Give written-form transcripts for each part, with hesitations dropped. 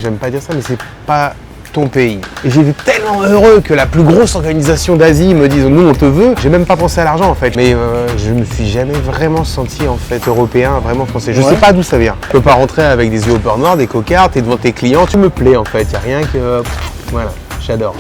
J'aime pas dire ça, mais c'est pas ton pays. Et j'étais tellement heureux que la plus grosse organisation d'Asie me dise nous on te veut. J'ai même pas pensé à l'argent en fait. Mais je me suis jamais vraiment senti en fait européen, vraiment français. Je sais pas d'où ça vient. Tu peux pas rentrer avec des yeux au beurre noir, des cocards, t'es devant tes clients, tu me plais en fait. Y a rien que voilà, j'adore.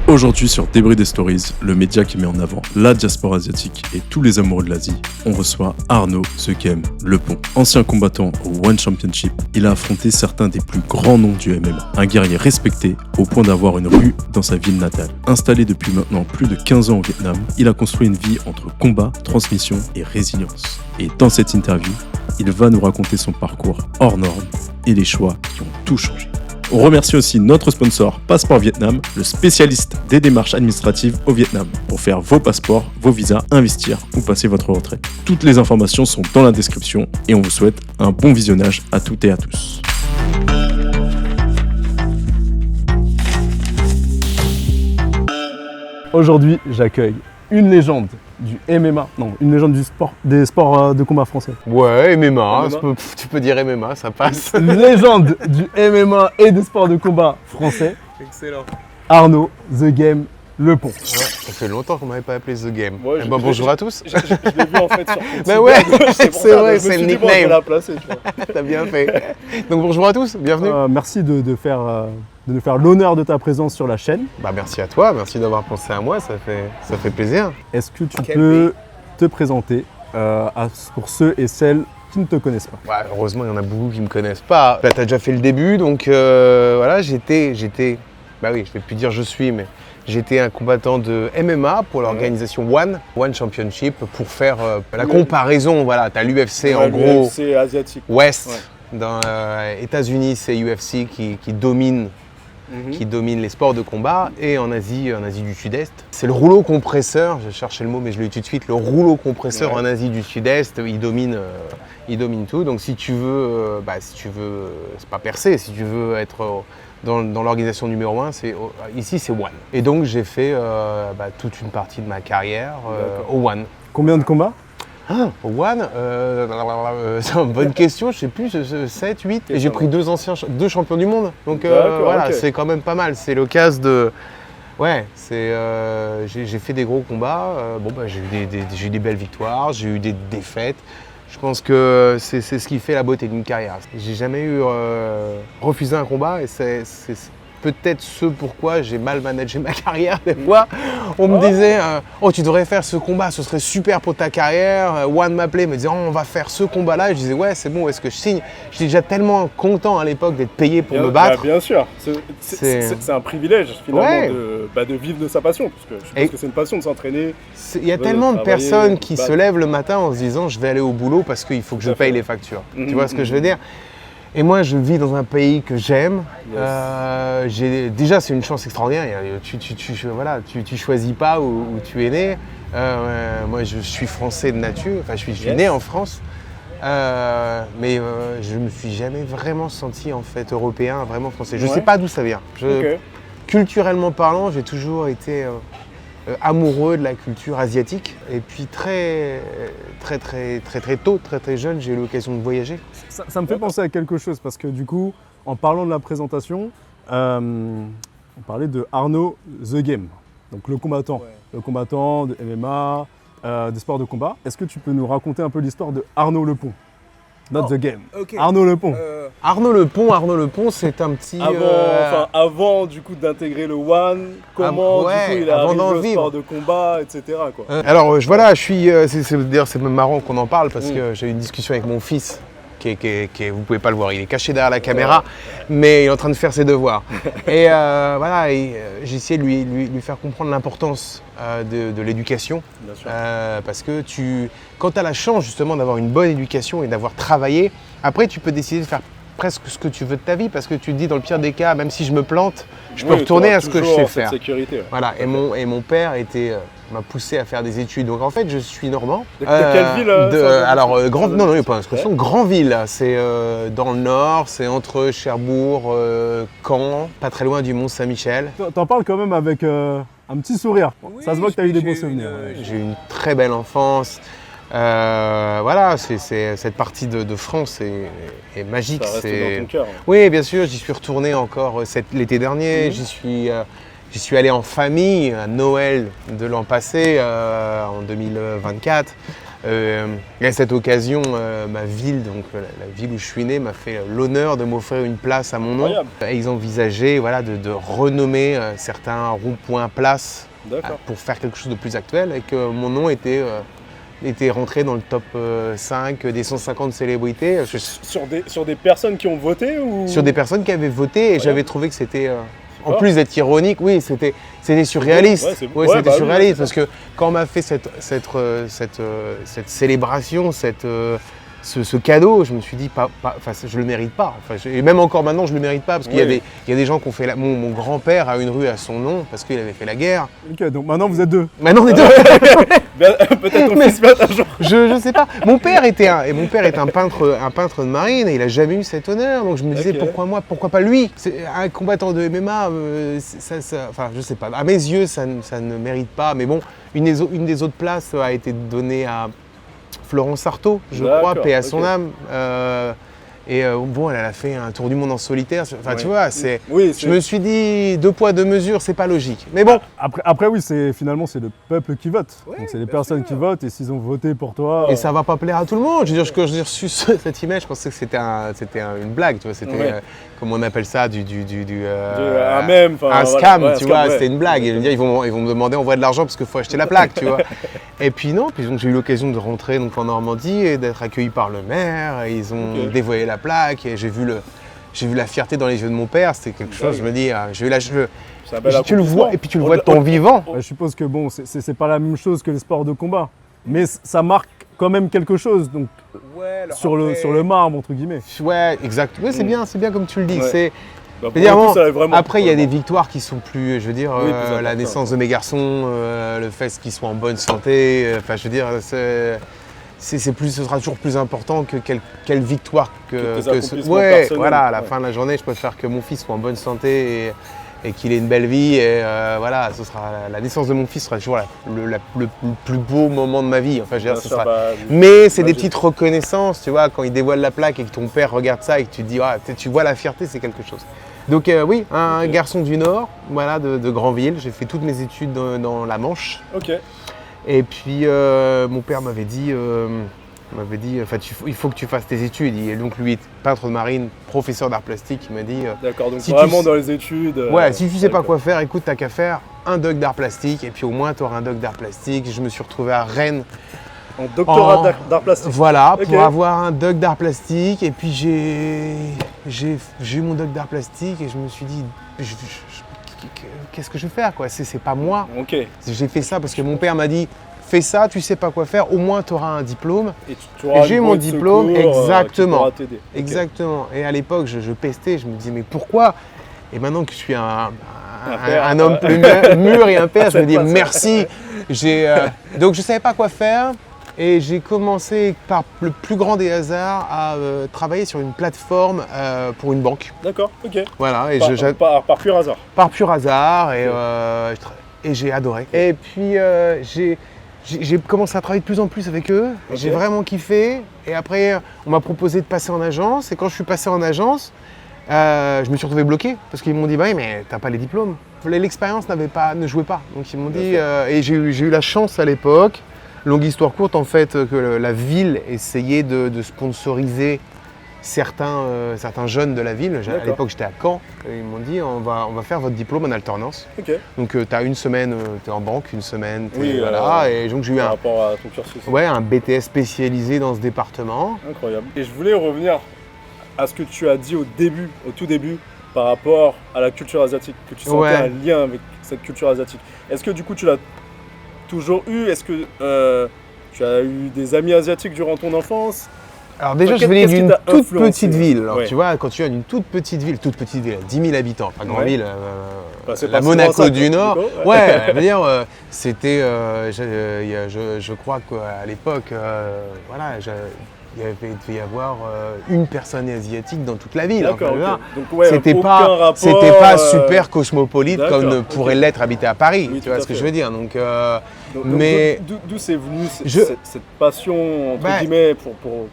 Aujourd'hui sur Débris des Stories, le média qui met en avant la diaspora asiatique et tous les amoureux de l'Asie, on reçoit Arnaud The Game Lepont. Ancien combattant au One Championship, il a affronté certains des plus grands noms du MMA. Un guerrier respecté au point d'avoir une rue dans sa ville natale. Installé depuis maintenant plus de 15 ans au Vietnam, il a construit une vie entre combat, transmission et résilience. Et dans cette interview, il va nous raconter son parcours hors norme et les choix qui ont tout changé. On remercie aussi notre sponsor Passeport Vietnam, le spécialiste des démarches administratives au Vietnam, pour faire vos passeports, vos visas, investir ou passer votre retraite. Toutes les informations sont dans la description et on vous souhaite un bon visionnage à toutes et à tous. Aujourd'hui, j'accueille une légende du MMA, non, une légende du sport, des sports de combat français. Ouais, MMA. Tu peux dire MMA, ça passe. Une légende du MMA et des sports de combat français. Excellent. Arnaud The Game Lepont. Ouais, ça fait longtemps qu'on m'avait pas appelé The Game. Ouais, bonjour à tous. Je l'ai vu en fait sur ton Bah ouais, site. c'est vrai, c'est le nickname. La placer, tu vois. T'as bien fait. Donc bonjour à tous, bienvenue. Merci de nous faire l'honneur de ta présence sur la chaîne. Bah merci à toi, merci d'avoir pensé à moi, ça fait plaisir. Est-ce que tu peux te présenter pour ceux et celles qui ne te connaissent pas? Ouais, heureusement, il y en a beaucoup qui ne me connaissent pas. Là, t'as déjà fait le début, donc voilà, bah oui, je vais plus dire je suis, mais j'étais un combattant de MMA pour l'organisation One Championship, pour faire la comparaison. Voilà, t'as l'UFC en gros. l'UFC asiatique. Ouest, dans États-Unis, c'est UFC qui domine. Qui domine les sports de combat, et en Asie du Sud-Est. C'est le rouleau compresseur, je cherchais le mot mais je l'ai eu tout de suite, le rouleau compresseur en Asie du Sud-Est, il domine tout. Donc si tu veux, c'est pas percer, si tu veux être dans l'organisation numéro 1, ici c'est One. Et donc j'ai fait toute une partie de ma carrière au One. Combien de combats? Au One, c'est une bonne question, je sais plus, 7, 8, et j'ai pris deux champions du monde, donc voilà, okay. C'est quand même pas mal, c'est l'occasion de... Ouais, j'ai fait des gros combats, j'ai eu des belles victoires, j'ai eu des défaites, je pense que c'est ce qui fait la beauté d'une carrière. J'ai jamais eu refusé un combat, et c'est peut-être ce pourquoi j'ai mal managé ma carrière des fois. On me disait tu devrais faire ce combat, ce serait super pour ta carrière. One m'appelait, me disait on va faire ce combat-là. Et je disais ouais c'est bon, est-ce que je signe? J'étais déjà tellement content à l'époque d'être payé pour me battre. Bien sûr, c'est un privilège finalement de vivre de sa passion, parce que je pense que c'est une passion de s'entraîner. Il y a tellement de personnes qui se lèvent le matin en se disant je vais aller au boulot parce qu'il faut que je paye les factures. Tu vois ce que je veux dire? Et moi, je vis dans un pays que j'aime. Déjà, c'est une chance extraordinaire. Tu choisis pas où tu es né. Moi, je suis français de nature. Enfin, je suis né en France. Mais je me suis jamais vraiment senti en fait européen, vraiment français. Je sais pas d'où ça vient. Culturellement parlant, j'ai toujours été amoureux de la culture asiatique. Et puis très tôt, très jeune, j'ai eu l'occasion de voyager. Ça me fait penser à quelque chose, parce que du coup, en parlant de la présentation, on parlait de Arnaud The Game, donc le combattant de MMA, des sports de combat. Est-ce que tu peux nous raconter un peu l'histoire de Arnaud Lepont? Not The Game. Okay. Arnaud Lepont. Arnaud Lepont, c'est un petit... Avant du coup d'intégrer le One, comment du coup il a arrivé au sport de combat, etc. quoi. Alors voilà, d'ailleurs c'est même marrant qu'on en parle, parce que j'ai eu une discussion avec mon fils, vous pouvez pas le voir, il est caché derrière la caméra, mais il est en train de faire ses devoirs. Et j'ai essayé de lui faire comprendre l'importance de l'éducation. Parce que quand tu as la chance justement d'avoir une bonne éducation et d'avoir travaillé, après tu peux décider de faire presque ce que tu veux de ta vie, parce que tu te dis dans le pire des cas, même si je me plante, je peux retourner à ce que je sais faire. Sécurité, Voilà. Et mon père m'a poussé à faire des études. Donc en fait, je suis normand. De quelle ville Non, il n'y a pas d'inscription. Grandville, c'est dans le nord, c'est entre Cherbourg, Caen, pas très loin du Mont-Saint-Michel. T'en parles quand même avec un petit sourire. Ça se voit que tu as eu des bons souvenirs. J'ai eu une très belle enfance. Voilà, cette partie de France est magique. Ça reste dans ton cœur. Oui, bien sûr, j'y suis retourné encore l'été dernier. J'y suis allé en famille à Noël de l'an passé, en 2024. Et à cette occasion, ma ville, donc la ville où je suis né, m'a fait l'honneur de m'offrir une place à mon nom. Incroyable. Et ils envisageaient de renommer certains ronds-points places pour faire quelque chose de plus actuel et que mon nom était rentré dans le top 5 des 150 célébrités. Sur des personnes qui ont voté ou... Sur des personnes qui avaient voté et j'avais trouvé que c'était... en plus d'être ironique, oui, c'était surréaliste. C'était surréaliste parce que quand on m'a fait cette célébration, ce cadeau, je me suis dit, je le mérite pas. Et même encore maintenant, je le mérite pas parce qu'il y a des gens qui ont fait mon grand-père a une rue à son nom parce qu'il avait fait la guerre. Ok, donc maintenant vous êtes deux. Maintenant on est deux. Peut-être ton fils va un jour. Je sais pas. Mon père était un peintre de marine et il a jamais eu cet honneur. Donc je me disais pourquoi moi, pourquoi pas lui. C'est un combattant de MMA, je sais pas. À mes yeux, ça ne mérite pas. Mais bon, une des autres places a été donnée à Florence Artaud, je crois, paix à son âme. Elle a fait un tour du monde en solitaire. Tu vois, je me suis dit, 2 poids, 2 mesures, c'est pas logique. Mais bon. Après oui, finalement, c'est le peuple qui vote. Donc c'est les personnes qui votent et s'ils ont voté pour toi... Et ça va pas plaire à tout le monde. Je veux dire, quand j'ai reçu cette image, je pensais que c'était une blague. Tu vois, c'était, comment on appelle ça, un mème. Un scam, tu vois, c'était une blague. Et je veux dire, ils vont me demander, envoie de l'argent parce qu'il faut acheter la plaque, tu vois. Et puis non, donc j'ai eu l'occasion de rentrer en Normandie et d'être accueilli par le maire. Et ils ont dévoilé la plaque et j'ai vu la fierté dans les yeux de mon père. C'était quelque chose, je me dis, tu le vois et puis tu le vois de ton vivant. Je suppose que bon, c'est pas la même chose que les sports de combat, mais ça marque quand même quelque chose. Donc sur le marbre entre guillemets. Ouais, exact. Ouais, c'est bien comme tu le dis. Après, il y a des victoires qui sont plus, je veux dire, la naissance de mes garçons, le fait qu'ils soient en bonne santé. Je veux dire, ce sera toujours plus important que quelle victoire à la fin de la journée, je préfère que mon fils soit en bonne santé et qu'il ait une belle vie. Et ce sera la naissance de mon fils sera toujours le plus beau moment de ma vie. Mais c'est des petites reconnaissances, tu vois, quand il dévoile la plaque et que ton père regarde ça et que tu te dis, tu vois la fierté, c'est quelque chose. Donc un garçon du Nord, de Granville. J'ai fait toutes mes études dans la Manche. Ok. Et puis mon père m'avait dit, il faut que tu fasses tes études. Et donc lui, peintre de marine, professeur d'art plastique, il m'a dit... D'accord, donc vraiment dans les études... si tu sais pas quoi faire, écoute, t'as qu'à faire un doc d'art plastique. Et puis au moins, tu auras un doc d'art plastique. Je me suis retrouvé à Rennes. En doctorat d'art plastique. Voilà, pour avoir un doc d'art plastique. Et puis j'ai eu mon doc d'art plastique et je me suis dit... Qu'est-ce que je vais faire, quoi? C'est pas moi. J'ai fait ça parce que mon père m'a dit fais ça, tu sais pas quoi faire, au moins tu auras un diplôme. Et j'ai eu mon diplôme, exactement. Exactement. Et à l'époque, je pestais, je me disais mais pourquoi? Et maintenant que je suis un homme plus mûr et un père, je me dis merci. Donc je savais pas quoi faire. Et j'ai commencé par le plus grand des hasards à travailler sur une plateforme pour une banque. D'accord, ok. Voilà, par pur hasard. Par pur hasard, et j'ai adoré. Et puis j'ai commencé à travailler de plus en plus avec eux. J'ai vraiment kiffé. Et après, on m'a proposé de passer en agence. Et quand je suis passé en agence, je me suis retrouvé bloqué parce qu'ils m'ont dit bah oui, mais t'as pas les diplômes. L'expérience ne jouait pas. Donc ils m'ont dit, et j'ai eu la chance à l'époque. Longue histoire courte, en fait, que la ville essayait de sponsoriser certains jeunes de la ville. À l'époque, j'étais à Caen. Et ils m'ont dit, on va faire votre diplôme en alternance. Donc, tu as une semaine, tu es en banque, une semaine, et donc, j'ai eu rapport à ton cursus. Un BTS spécialisé dans ce département. Incroyable. Et je voulais revenir à ce que tu as dit au tout début, par rapport à la culture asiatique, que tu sentais un lien avec cette culture asiatique. Est-ce que du coup, tu l'as toujours eu? Est-ce que tu as eu des amis asiatiques durant ton enfance? Alors déjà, je venais d'une toute petite ville. Alors, tu vois, quand tu viens d'une toute petite ville, 10 000 habitants, pas grande ville, la Monaco du Nord. Je veux dire, c'était, je crois qu'à l'époque, devait y avoir une personne asiatique dans toute la ville. D'accord, enfin, donc ouais, c'était pas super cosmopolite comme pourrait l'être habiter à Paris, tu vois ce que je veux dire. Donc, mais d'où c'est venu cette passion entre guillemets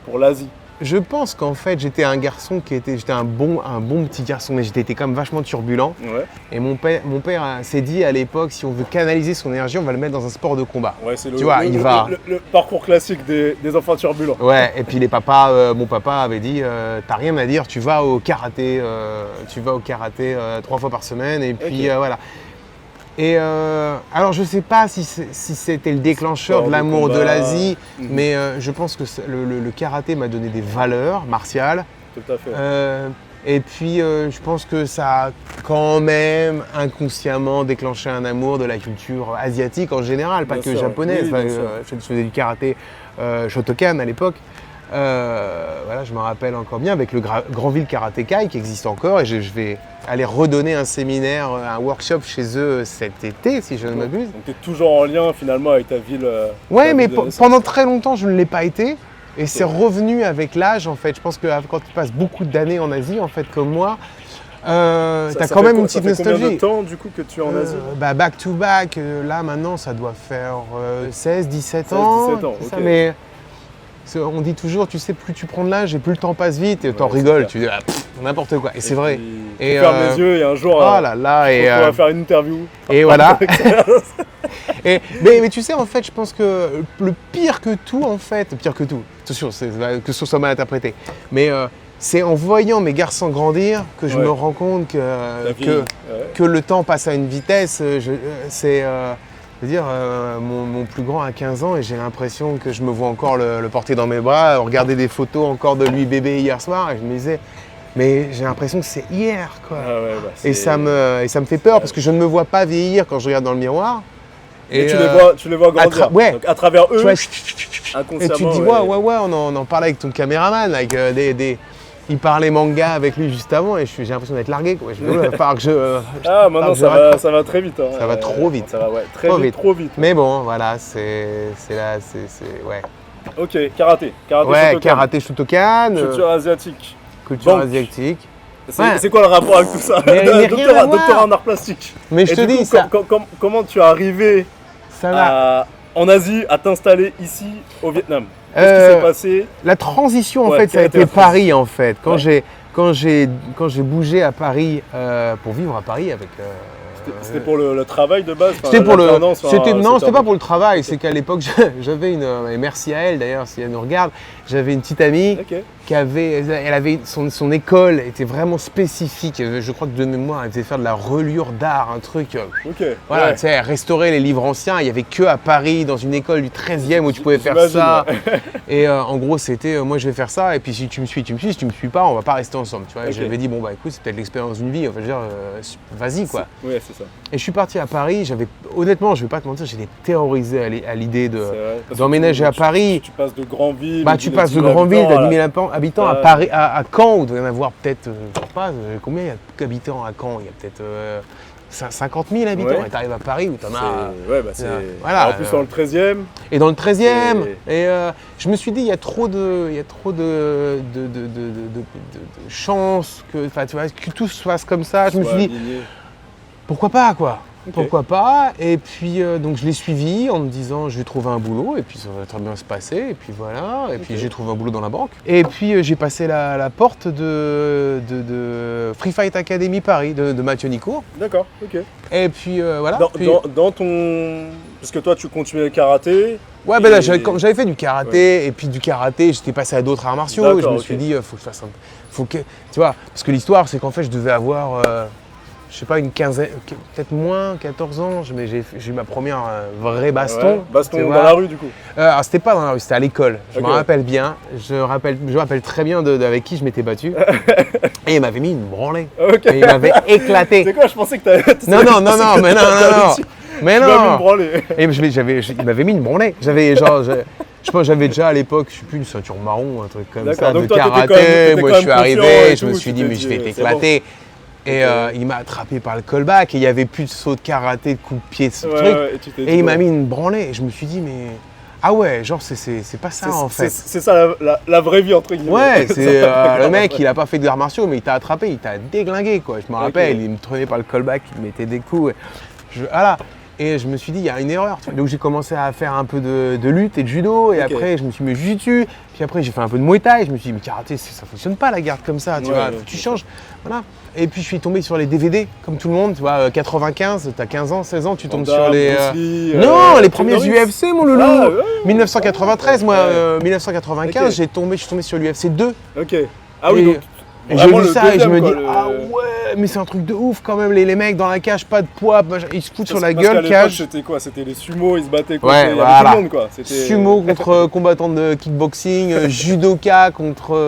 pour l'Asie? Je pense qu'en fait, j'étais un garçon j'étais un bon petit garçon, mais j'étais quand même vachement turbulent. Ouais. Et mon père s'est dit à l'époque, si on veut canaliser son énergie, on va le mettre dans un sport de combat. Ouais, c'est le parcours classique des enfants turbulents. Ouais, et puis mon papa avait dit, t'as rien à dire, tu vas au karaté 3 fois par semaine, et puis voilà. Et alors je sais pas si c'était le déclencheur de l'amour de l'Asie, mais je pense que le karaté m'a donné des valeurs martiales. Tout à fait. Et puis je pense que ça a quand même inconsciemment déclenché un amour de la culture asiatique en général, pas que japonaise. Je faisais du karaté Shotokan à l'époque. Voilà, je me rappelle encore bien avec le Granville Karatekai qui existe encore, et je vais aller redonner un séminaire, un workshop chez eux cet été si je ne m'abuse. Donc tu es toujours en lien finalement avec ta ville. Ouais, mais pendant très longtemps je ne l'ai pas été, et c'est revenu avec l'âge en fait. Je pense que quand tu passes beaucoup d'années en Asie en fait comme moi, tu as quand même une petite nostalgie. Ça fait combien de temps du coup que tu es en Asie? Back to back, là maintenant ça doit faire 16-17 ans. 16-17 ans, c'est ok. ça, mais on dit toujours, tu sais, plus tu prends de l'âge et plus le temps passe vite, et t'en rigoles, tu dis n'importe quoi, et c'est vrai. Et ferme les yeux et un jour, oh là là, on va faire une interview. Et voilà. mais tu sais, en fait, je pense que le pire que tout, attention, que ce soit mal interprété, mais c'est en voyant mes garçons grandir que je me rends compte que le temps passe à une vitesse. Je veux dire, mon plus grand a 15 ans et j'ai l'impression que je me vois encore le porter dans mes bras, regarder des photos encore de lui bébé hier soir, et je me disais, mais j'ai l'impression que c'est hier, quoi. Ah ouais, et ça me fait peur parce que je ne me vois pas vieillir quand je regarde dans le miroir. Et tu les vois grandir. Donc à travers eux, inconsciemment. Et tu te dis, ouais, on en parlait avec ton caméraman, avec il parlait manga avec lui juste avant, et j'ai l'impression d'être largué, quoi. Maintenant ça va très vite. Hein. Ça va trop vite. Ça va trop vite. Mais bon, voilà, ouais. Ok, karaté Ouais, karaté Shotokan. Culture asiatique. Asiatique. C'est quoi le rapport avec tout ça? Docteur en arts plastiques. Mais je te dis, comment tu es arrivé en Asie à t'installer ici au Vietnam? Qu'est-ce qui s'est passé? La transition, en fait, ça a été Paris, en fait. Quand j'ai bougé à Paris pour vivre à Paris avec. C'était pour le travail de base? C'était pour c'était pas pour le travail. C'est qu'à l'époque, j'avais et merci à elle d'ailleurs si elle nous regarde, j'avais une petite amie qui avait son école était vraiment spécifique. Je crois que de mémoire, elle faisait faire de la reliure d'art, un truc. Voilà, tu sais, elle restaurait les livres anciens. Il y avait que à Paris, dans une école du 13e où tu pouvais faire ça. Et en gros, c'était moi je vais faire ça. Et puis si tu me suis, tu me suis. Si tu me suis pas, on va pas rester ensemble. Tu vois. Et je lui avais dit bon bah écoute, c'est peut-être l'expérience d'une vie. Enfin, je veux dire, vas-y quoi. Ouais, c'est ça. Et je suis parti à Paris. Honnêtement, je vais pas te mentir, j'étais terrorisé à l'idée d'emménager à Paris. Tu passes de Grandville. Tu passes de Grandville, t'as 10 000 habitants à Paris, à Caen, où il doit y en avoir peut-être, je sais pas, combien il y a d'habitants à Caen? Il y a peut-être 50 000 habitants. Et t'arrives à Paris où t'en as. Voilà. En plus dans le 13e. Et dans le 13e. Et je me suis dit, il y a trop de chances que tout se fasse comme ça. Je me suis dit, pourquoi pas, quoi. Pourquoi pas? Et puis donc je l'ai suivi en me disant je vais trouver un boulot et puis ça va très bien se passer, et puis voilà, et puis j'ai trouvé un boulot dans la banque, et puis j'ai passé la porte de Free Fight Academy Paris de Mathieu Nicourt. D'accord, ok. Et puis voilà. Dans ton... Parce que toi tu continuais le karaté. Ouais, j'avais fait du karaté, et puis du karaté j'étais passé à d'autres arts martiaux, et je me suis dit faut que je fasse tu vois, parce que l'histoire c'est qu'en fait je devais avoir je sais pas, une quinzaine, peut-être moins, 14 ans, mais j'ai eu ma première vraie baston. Ouais, baston dans la rue du coup? Alors c'était pas dans la rue, c'était à l'école. Je me rappelle bien, je me rappelle très bien avec qui je m'étais battu. Et il m'avait mis une branlée. Et il m'avait éclaté. C'est quoi, je pensais que t'avais... Non. Mais non. Et il m'avait mis une branlée. Je pense que j'avais déjà à l'époque, je sais plus, une ceinture marron, un truc comme ça, de karaté. Moi je suis arrivé, je me suis dit mais je vais t'éclater. Et il m'a attrapé par le callback, et il n'y avait plus de saut de karaté, de coup de pied, ce truc. Et il m'a mis une branlée. Et je me suis dit, mais Ah ouais, genre c'est pas ça en fait. C'est ça la vraie vie entre guillemets. Ouais, c'est le mec, il a pas fait d'arts martiaux, mais il t'a attrapé, il t'a déglingué quoi. Je me rappelle, il me prenait par le callback, il me mettait des coups. Voilà. Et je me suis dit, il y a une erreur. Donc j'ai commencé à faire un peu de lutte et de judo. Et après, je me suis mis au jiu-jitsu. Puis après, j'ai fait un peu de muay thai. Je me suis dit, mais karaté, ça fonctionne pas la garde comme ça. Tu vois, tu changes. Voilà. Et puis je suis tombé sur les DVD, comme tout le monde. Tu vois, 95, t'as 15 ans, 16 ans, tu tombes sur les. Non, les premiers UFC, mon loulou. 1993, moi, 1995, je suis tombé sur l'UFC 2. Ok. Ah oui, donc. Et j'ai vu ça et je me dis, ah ouais, mais c'est un truc de ouf quand même, les mecs dans la cage, pas de poids, ils se foutent sur la gueule, cage. C'était quoi? C'était les sumo, ils se battaient contre tout le monde quoi. Sumo contre combattants de kickboxing, judoka contre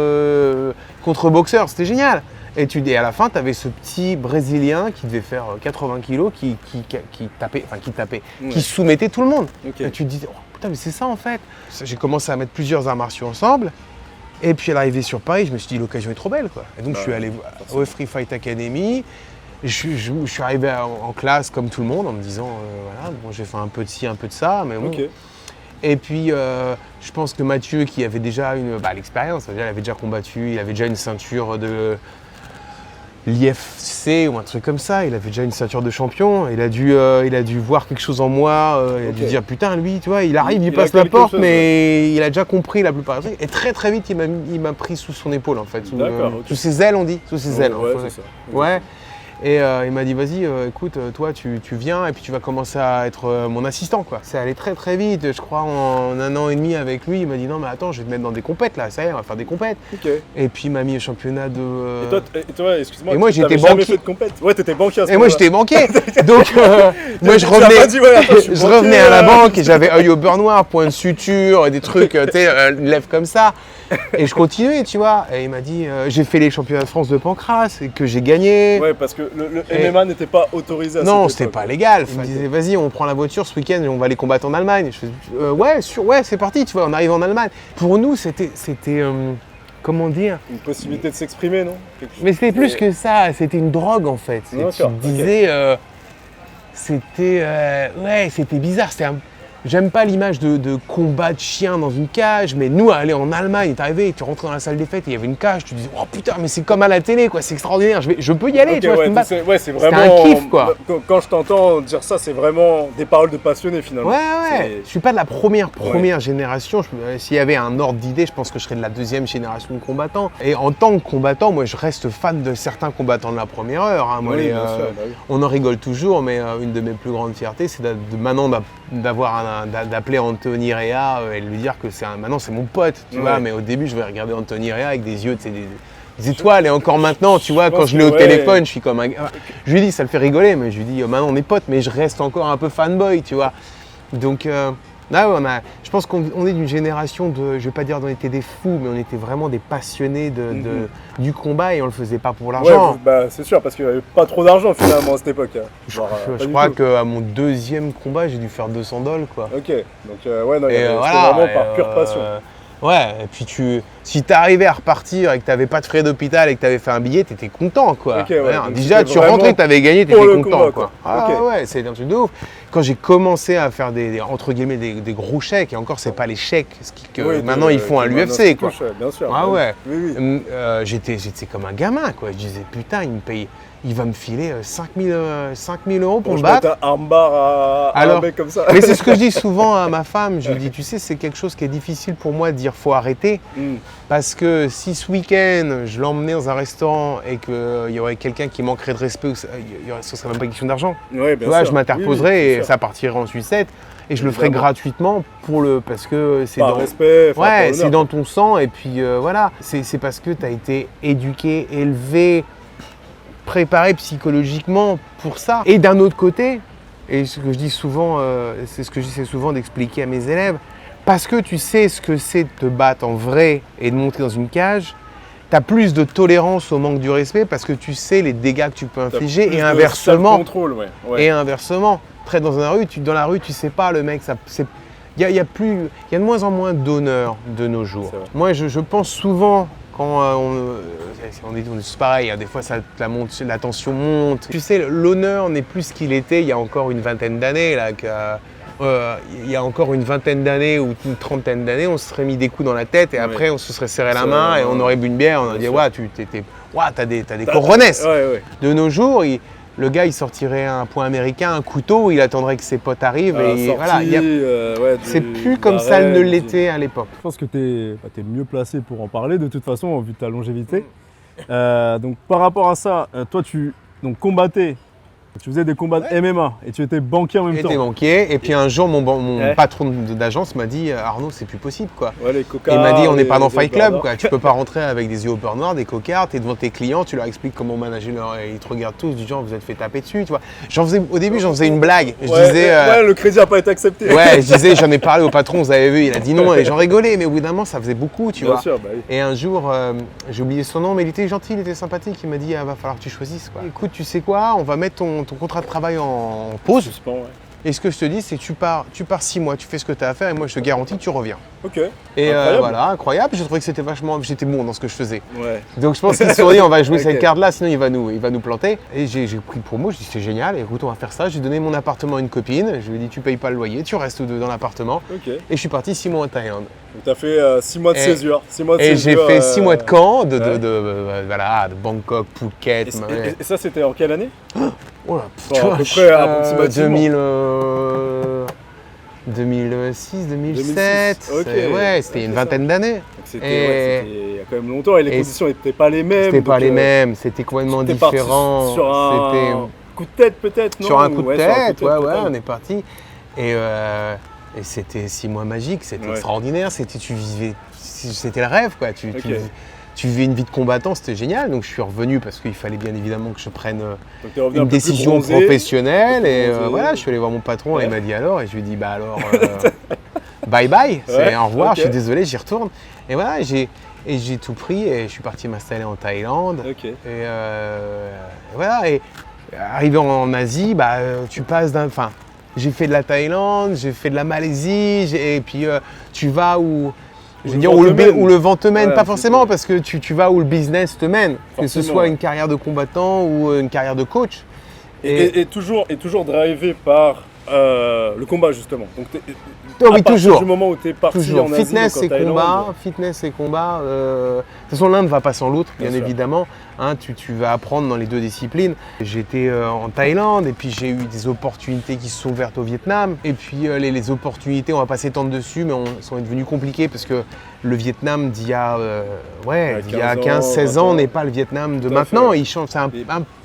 boxeur, c'était génial. Et à la fin, tu avais ce petit Brésilien qui devait faire 80 kilos, qui soumettait tout le monde. Et tu te disais, oh putain, mais c'est ça en fait. J'ai commencé à mettre plusieurs arts martiaux ensemble. Et puis à l'arrivée sur Paris, je me suis dit l'occasion est trop belle quoi. Et donc je suis allé au Free Fight Academy. Je suis arrivé en classe comme tout le monde en me disant voilà, bon, j'ai fait un peu de ci, un peu de ça, mais bon. Et puis je pense que Mathieu qui avait déjà l'expérience, il avait déjà combattu, il avait déjà une ceinture de l'IFC ou un truc comme ça, il avait déjà une ceinture de champion, il a dû voir quelque chose en moi, il a dû dire putain lui, tu vois, il arrive, il passe la porte, mais il a déjà compris la plupart des trucs. Et très très vite, il m'a pris sous son épaule en fait, sous ses ailes on dit, sous ses ailes. Ouais, c'est ça. Ouais. Et il m'a dit vas-y, écoute, toi tu viens et puis tu vas commencer à être mon assistant quoi. C'est allé très très vite, je crois en 1 an et demi avec lui, il m'a dit non mais attends, je vais te mettre dans des compètes là, ça y est, on va faire des compètes. Et puis il m'a mis au championnat de... Et toi excuse-moi, et moi j'étais banquier. Ouais, t'étais banquier à ce Et moi j'étais banquier, donc moi je revenais à la banque et j'avais œil au beurre noir, point de suture et des trucs, tu sais, une lèvre comme ça. Et je continuais, tu vois. Et il m'a dit, j'ai fait les championnats de France de Pancras et que j'ai gagné. Ouais, parce que le MMA n'était pas autorisé à non, c'était pas légal. Il me disait, vas-y, on prend la voiture ce week-end et on va aller combattre en Allemagne. Je faisais, ouais, c'est parti, tu vois, on arrive en Allemagne. Pour nous, c'était comment dire? Une possibilité de s'exprimer, non? Mais c'était plus que ça, c'était une drogue en fait. Tu te disais, c'était bizarre. J'aime pas l'image de combat de chien dans une cage, mais nous, aller en Allemagne, t'arrivais, tu rentrais dans la salle des fêtes et il y avait une cage, tu disais, oh putain, mais c'est comme à la télé, quoi, c'est extraordinaire, je peux y aller, tu vois, c'est vraiment un kiff, quoi. Quand je t'entends dire ça, c'est vraiment des paroles de passionné, finalement. Ouais. Je suis pas de la première génération, s'il y avait un ordre d'idée, je pense que je serais de la 2e génération de combattants. Et en tant que combattant, moi, je reste fan de certains combattants de la première heure. Hein. Moi, on en rigole toujours, mais une de mes plus grandes fiertés, c'est maintenant d'appeler Anthony Rea et de lui dire que maintenant c'est mon pote, tu vois, mais au début je vais regarder Anthony Rea avec des yeux, des étoiles, et encore maintenant, tu vois, quand je l'ai au téléphone, je suis comme un... Je lui dis, ça le fait rigoler, mais je lui dis, maintenant on est potes, mais je reste encore un peu fanboy, tu vois. Donc là, je pense qu'on est d'une génération de, je vais pas dire qu'on était des fous, mais on était vraiment des passionnés du combat et on le faisait pas pour l'argent. Ouais, c'est sûr, parce qu'il n'y avait pas trop d'argent finalement à cette époque. Je crois qu'à mon 2e combat, j'ai dû faire $200 quoi. Ok, donc c'était vraiment par pure passion. Ouais, et puis si t'arrivais à repartir et que t'avais pas de frais d'hôpital et que t'avais fait un billet, t'étais content quoi. Déjà, tu rentrais, t'avais gagné, t'étais content quoi. Ouais, c'est un truc de ouf. Quand j'ai commencé à faire entre guillemets des gros chèques, et encore c'est pas les chèques maintenant ils font à l'UFC quoi. Bien sûr. Ah ouais. J'étais comme un gamin quoi. Je disais putain, il va me filer 5 000 € pour me battre. Un armbar à un mec comme ça. Mais c'est ce que je dis souvent à ma femme. Je lui dis, tu sais, c'est quelque chose qui est difficile pour moi de dire faut arrêter. Parce que si ce week-end, je l'emmenais dans un restaurant et qu'il y aurait quelqu'un qui manquerait de respect, ce serait même pas question d'argent. Ouais, bien sûr. Je m'interposerais et ça partirait en sucette. Et je le ferais gratuitement parce que c'est c'est dans ton sang. Et puis voilà, c'est parce que tu as été éduqué, élevé, préparé psychologiquement pour ça. Et d'un autre côté, et ce que je dis souvent, c'est ce que j'essaie souvent d'expliquer à mes élèves, parce que tu sais ce que c'est de te battre en vrai et de monter dans une cage, tu as plus de tolérance au manque du respect parce que tu sais les dégâts que tu peux infliger et inversement. Et inversement, dans la rue, tu sais pas le mec, il y a de moins en moins d'honneur de nos jours. Moi, je pense souvent quand on est tous pareil, hein, des fois la tension monte. Tu sais, l'honneur n'est plus ce qu'il était il y a encore une vingtaine d'années. il y a encore une vingtaine d'années ou une trentaine d'années, on se serait mis des coups dans la tête et après on se serait serré la main et on aurait bu une bière, on aurait dit t'as des cojones. De nos jours, le gars il sortirait un poing américain, un couteau, il attendrait que ses potes arrivent c'est plus comme ça ne l'était à l'époque. Je pense que tu es mieux placé pour en parler de toute façon vu ta longévité. Donc par rapport à ça, toi tu combattais. Tu faisais des combats de MMA et tu étais banquier en même temps. J'étais banquier et puis un jour mon patron d'agence m'a dit Arnaud c'est plus possible quoi. Les cocards, il m'a dit on n'est pas dans Fight Club quoi. Tu peux pas rentrer avec des yeux au beurre noir, des cocards, tu es devant tes clients, tu leur expliques comment manager ils te regardent tous du genre vous êtes fait taper dessus tu vois. Au début j'en faisais une blague. Je disais le crédit n'a pas été accepté. Ouais, je disais j'en ai parlé au patron, vous avez vu, il a dit non et j'en rigolais mais au bout d'un moment ça faisait beaucoup tu vois. Sûr, bah oui. Et un jour j'ai oublié son nom mais il était gentil, il était sympathique, il m'a dit va falloir que tu choisisses quoi. Écoute, tu sais quoi, on va mettre ton contrat de travail en pause. Suspens, ouais. Et ce que je te dis, c'est que tu pars 6 mois, tu fais ce que tu as à faire et moi je te garantis que tu reviens. Ok. Et voilà, incroyable. Je trouvais que j'étais bon dans ce que je faisais. Ouais. Donc je pense qu'ils se sont dit, on va jouer cette carte-là, sinon il va nous planter. Et j'ai pris le promo, je dis c'est génial, écoute, on va faire ça. J'ai donné mon appartement à une copine, je lui ai dit tu payes pas le loyer, tu restes dans l'appartement. Okay. Et je suis parti 6 mois en Thaïlande. Donc tu as fait 6 mois de césure. Et j'ai fait 6 mois de camp, de Bangkok, Phuket. Et ça c'était en quelle année? Oh là, à peu près approximativement. 2006, 2007. Okay. C'était une vingtaine d'années. C'était il y a quand même longtemps et les conditions n'étaient pas les mêmes. C'était pas les mêmes, c'était complètement différent. Sur un coup de tête peut-être, non? Sur un coup de tête, on est parti. Et c'était 6 mois magiques, c'était extraordinaire. C'était le rêve quoi. Tu vivais une vie de combattant, c'était génial. Donc je suis revenu parce qu'il fallait bien évidemment que je prenne une décision professionnelle. Et voilà, je suis allé voir mon patron et il m'a dit alors. Et je lui ai dit bah alors, bye bye, c'est au revoir, je suis désolé, j'y retourne. Et voilà, j'ai tout pris et je suis parti m'installer en Thaïlande. Okay. Et voilà, et arrivé en Asie, tu passes j'ai fait de la Thaïlande, j'ai fait de la Malaisie, et puis tu vas où... Je veux dire, où le vent te mène, pas forcément, parce que tu vas où le business te mène, que ce soit une carrière de combattant ou une carrière de coach. Et toujours drivé par le combat, justement. Donc, oui, toujours. Du moment où tu es parti en Asie, fitness et combat. De toute façon, l'un ne va pas sans l'autre, bien évidemment. Hein, tu vas apprendre dans les deux disciplines. J'étais en Thaïlande et puis j'ai eu des opportunités qui se sont ouvertes au Vietnam. Et puis les opportunités, on va pas s'étendre dessus, mais sont devenues compliquées parce que le Vietnam d'il y a 15-16 ans n'est pas le Vietnam de maintenant. Il change, c'est un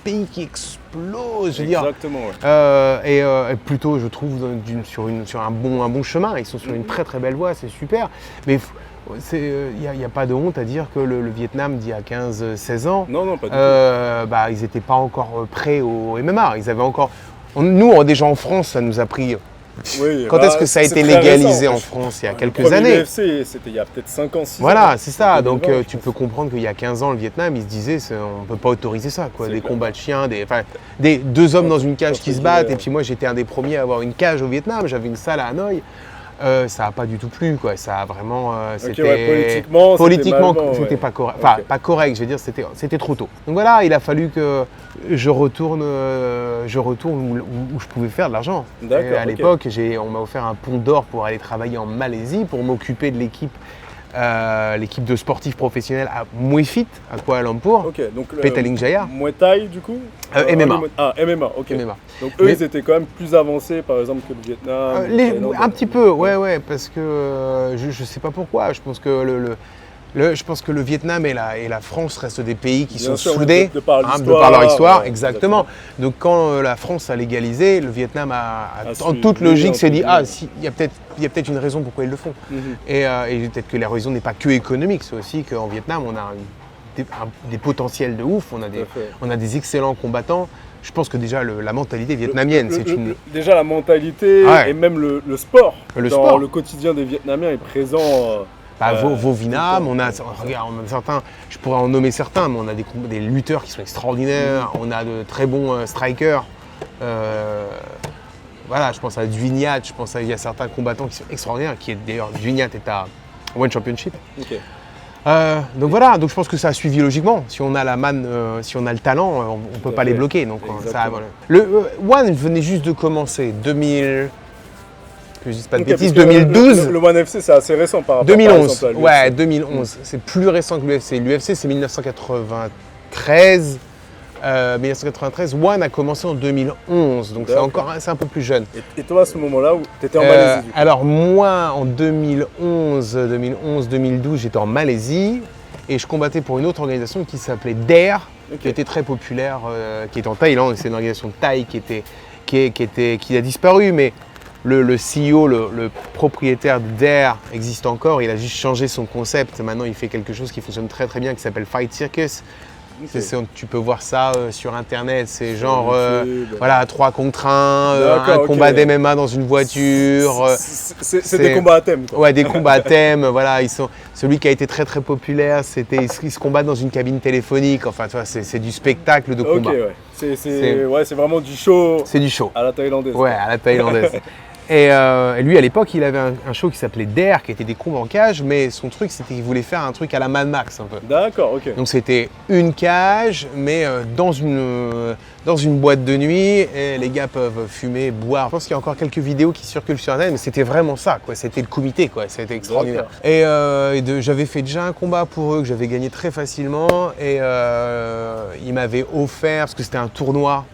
pays qui explose, je veux dire. Exactement, ouais. Et plutôt, je trouve, sur un bon chemin. Ils sont sur une très très belle voie, c'est super. Mais il n'y a pas de honte à dire que le Vietnam d'il y a 15-16 ans, non, pas du tout. Ils n'étaient pas encore prêts au MMA. Ils avaient encore... Nous, déjà en France, ça nous a pris... Quand est-ce que ça a été légalisé en France? Il y a quelques années. UFC, c'était il y a peut-être 5 ans, 6 ans. Voilà, c'est ça. Donc tu peux comprendre qu'il y a 15 ans, le Vietnam, ils se disaient on ne peut pas autoriser ça. Des combats de chiens, deux hommes dans une cage qui se battent. Et puis moi, j'étais un des premiers à avoir une cage au Vietnam. J'avais une salle à Hanoï. Ça n'a pas du tout plu, quoi. Ça a vraiment. Politiquement, c'était pas correct. Enfin, pas correct, je veux dire, c'était trop tôt. Donc voilà, il a fallu que je retourne où je pouvais faire de l'argent. À l'époque, on m'a offert un pont d'or pour aller travailler en Malaisie, pour m'occuper de l'équipe de sportifs professionnels à Muay Fit, à Kuala Lumpur. Donc Petaling Jaya. Muay Thai, du coup MMA. MMA, ok. MMA. Donc eux, ils étaient quand même plus avancés, par exemple, que le Vietnam. Un petit peu, ouais, parce que je sais pas pourquoi. Je pense que je pense que le Vietnam et la France restent des pays qui sont soudés de par leur histoire, exactement. Donc quand la France a légalisé, le Vietnam en toute logique s'est dit il y a peut-être une raison pourquoi ils le font. Et peut-être que la raison n'est pas que économique, c'est aussi qu'en Vietnam on a des potentiels de ouf, on a des excellents combattants. Je pense que déjà la mentalité vietnamienne, déjà la mentalité et même le sport. Le quotidien des Vietnamiens est présent. Vo Vinam, on a certains, je pourrais en nommer certains, mais on a des lutteurs qui sont extraordinaires, on a de très bons strikers. Voilà, je pense à Duignat, il y a certains combattants qui sont extraordinaires, d'ailleurs Duignat est à One Championship. Donc voilà, donc je pense que ça a suivi logiquement. Si on a la manne, si on a le talent, on ne peut pas les bloquer. Donc ça, voilà. Le One venait juste de commencer, que je dise pas de bêtises, 2012. Le One FC, c'est assez récent par rapport 2011, par exemple, à l'UFC. ouais, 2011. C'est plus récent que l'UFC. L'UFC, c'est 1993. 1993, One a commencé en 2011, donc c'est un peu plus jeune. Et toi, à ce moment-là, tu étais en Malaisie Alors moi, en 2012, j'étais en Malaisie et je combattais pour une autre organisation qui s'appelait DARE, qui était très populaire, qui est en Thaïlande. C'est une organisation thaï qui a disparu, mais le CEO, le propriétaire de DARE existe encore. Il a juste changé son concept. Maintenant, il fait quelque chose qui fonctionne très très bien, qui s'appelle Fight Circus. Tu peux voir ça sur internet, c'est genre voilà, 3 contre 1, un combat d'MMA dans une voiture. C'est des combats à thème quoi. Ouais, des combats à thème, voilà, celui qui a été très très populaire, ils se combattent dans une cabine téléphonique, enfin tu vois, c'est du spectacle de combat. Ouais. C'est vraiment du show. C'est du show. À la thaïlandaise. Ouais, à la thaïlandaise. Et lui, à l'époque, il avait un show qui s'appelait DARE, qui était des combats en cage, mais son truc, c'était qu'il voulait faire un truc à la Mad Max, un peu. D'accord, ok. Donc c'était une cage, mais dans une boîte de nuit, et les gars peuvent fumer, boire. Je pense qu'il y a encore quelques vidéos qui circulent sur Internet, mais c'était vraiment ça, quoi. C'était le comité, quoi. C'était extraordinaire. Et j'avais fait déjà un combat pour eux que j'avais gagné très facilement, et ils m'avaient offert, parce que c'était un tournoi.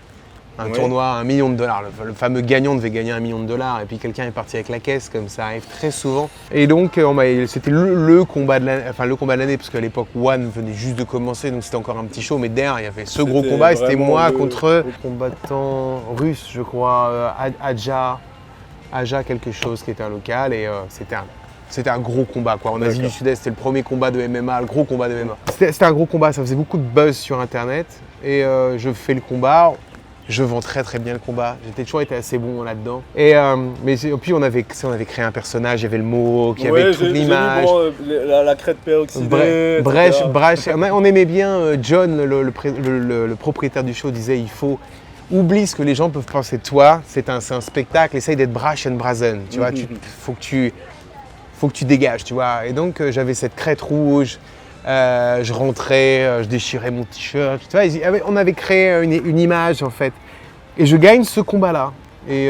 Tournoi, $1 million. Le fameux gagnant devait gagner $1 million et puis quelqu'un est parti avec la caisse, comme ça arrive très souvent. Et donc c'était le combat de l'année, parce qu'à l'époque One venait juste de commencer, donc c'était encore un petit show, mais derrière il y avait ce gros combat et c'était moi contre le combattant russe, je crois, Aja quelque chose, qui était un local, et c'était un gros combat quoi. En Asie du Sud-Est, c'était le premier combat de MMA, le gros combat de MMA. C'était un gros combat, ça faisait beaucoup de buzz sur internet, et je fais le combat. Je vends très très bien le combat, j'ai toujours été assez bon là-dedans. Mais puis on avait créé un personnage, il y avait le mot, il y avait toute l'image. La crête peroxydée. Bref, on aimait bien John, le propriétaire du show, disait il faut oublie ce que les gens peuvent penser de toi, c'est un spectacle, essaye d'être brash and brazen, tu vois, faut que tu dégages, tu vois. Et donc j'avais cette crête rouge. Je rentrais, je déchirais mon t-shirt, tu vois, on avait créé une image en fait. Et je gagne ce combat-là. Et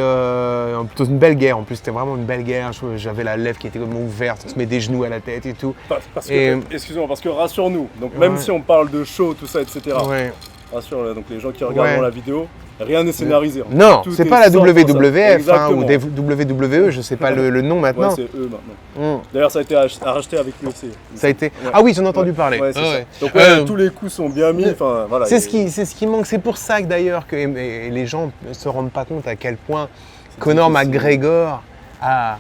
plutôt une belle guerre en plus, c'était vraiment une belle guerre. J'avais la lèvre qui était complètement ouverte, on se met des genoux à la tête et tout. Excuse-moi, parce que rassure-nous, donc même si on parle de show, tout ça, etc. Rassure donc les gens qui regardent la vidéo. Rien n'est scénarisé. Non, c'est pas la WWF ou WWE, je sais pas le nom maintenant. Ouais, c'est eux maintenant. D'ailleurs, ça a été racheté avec l'UFC. Ça a été. Ah oui, j'en ai entendu parler. Ouais, donc tous les coups sont bien mis. Voilà, c'est ce qui manque. C'est pour ça que d'ailleurs que les gens ne se rendent pas compte à quel point Conor McGregor a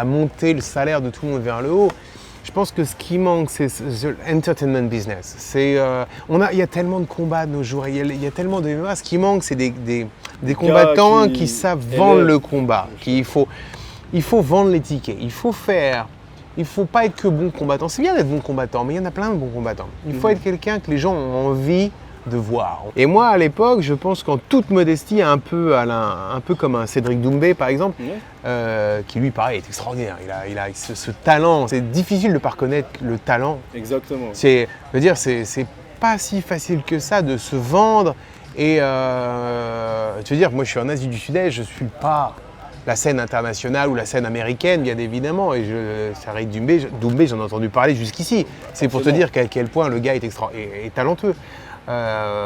monté le salaire de tout le monde vers le haut. Je pense que ce qui manque, c'est l'entertainment business. Il y a tellement de combats de nos jours, il y a tellement de MMA. Ce qui manque, c'est des combattants qui savent vendre le combat. Il faut vendre les tickets. Il faut pas être que bon combattant. C'est bien d'être bon combattant, mais il y en a plein de bons combattants. Il faut être quelqu'un que les gens ont envie de voir. Et moi, à l'époque, je pense qu'en toute modestie, un peu comme un Cédric Doumbé, par exemple, qui lui, pareil, est extraordinaire. Il a ce talent. C'est difficile de ne pas reconnaître le talent. Exactement. Je veux dire, c'est pas si facile que ça de se vendre. Et tu veux dire, moi, je suis en Asie du Sud-Est, je suis pas la scène internationale ou la scène américaine, bien évidemment. Et Cédric Doumbé, j'en ai entendu parler jusqu'ici. C'est pour te dire à quel point le gars est talentueux.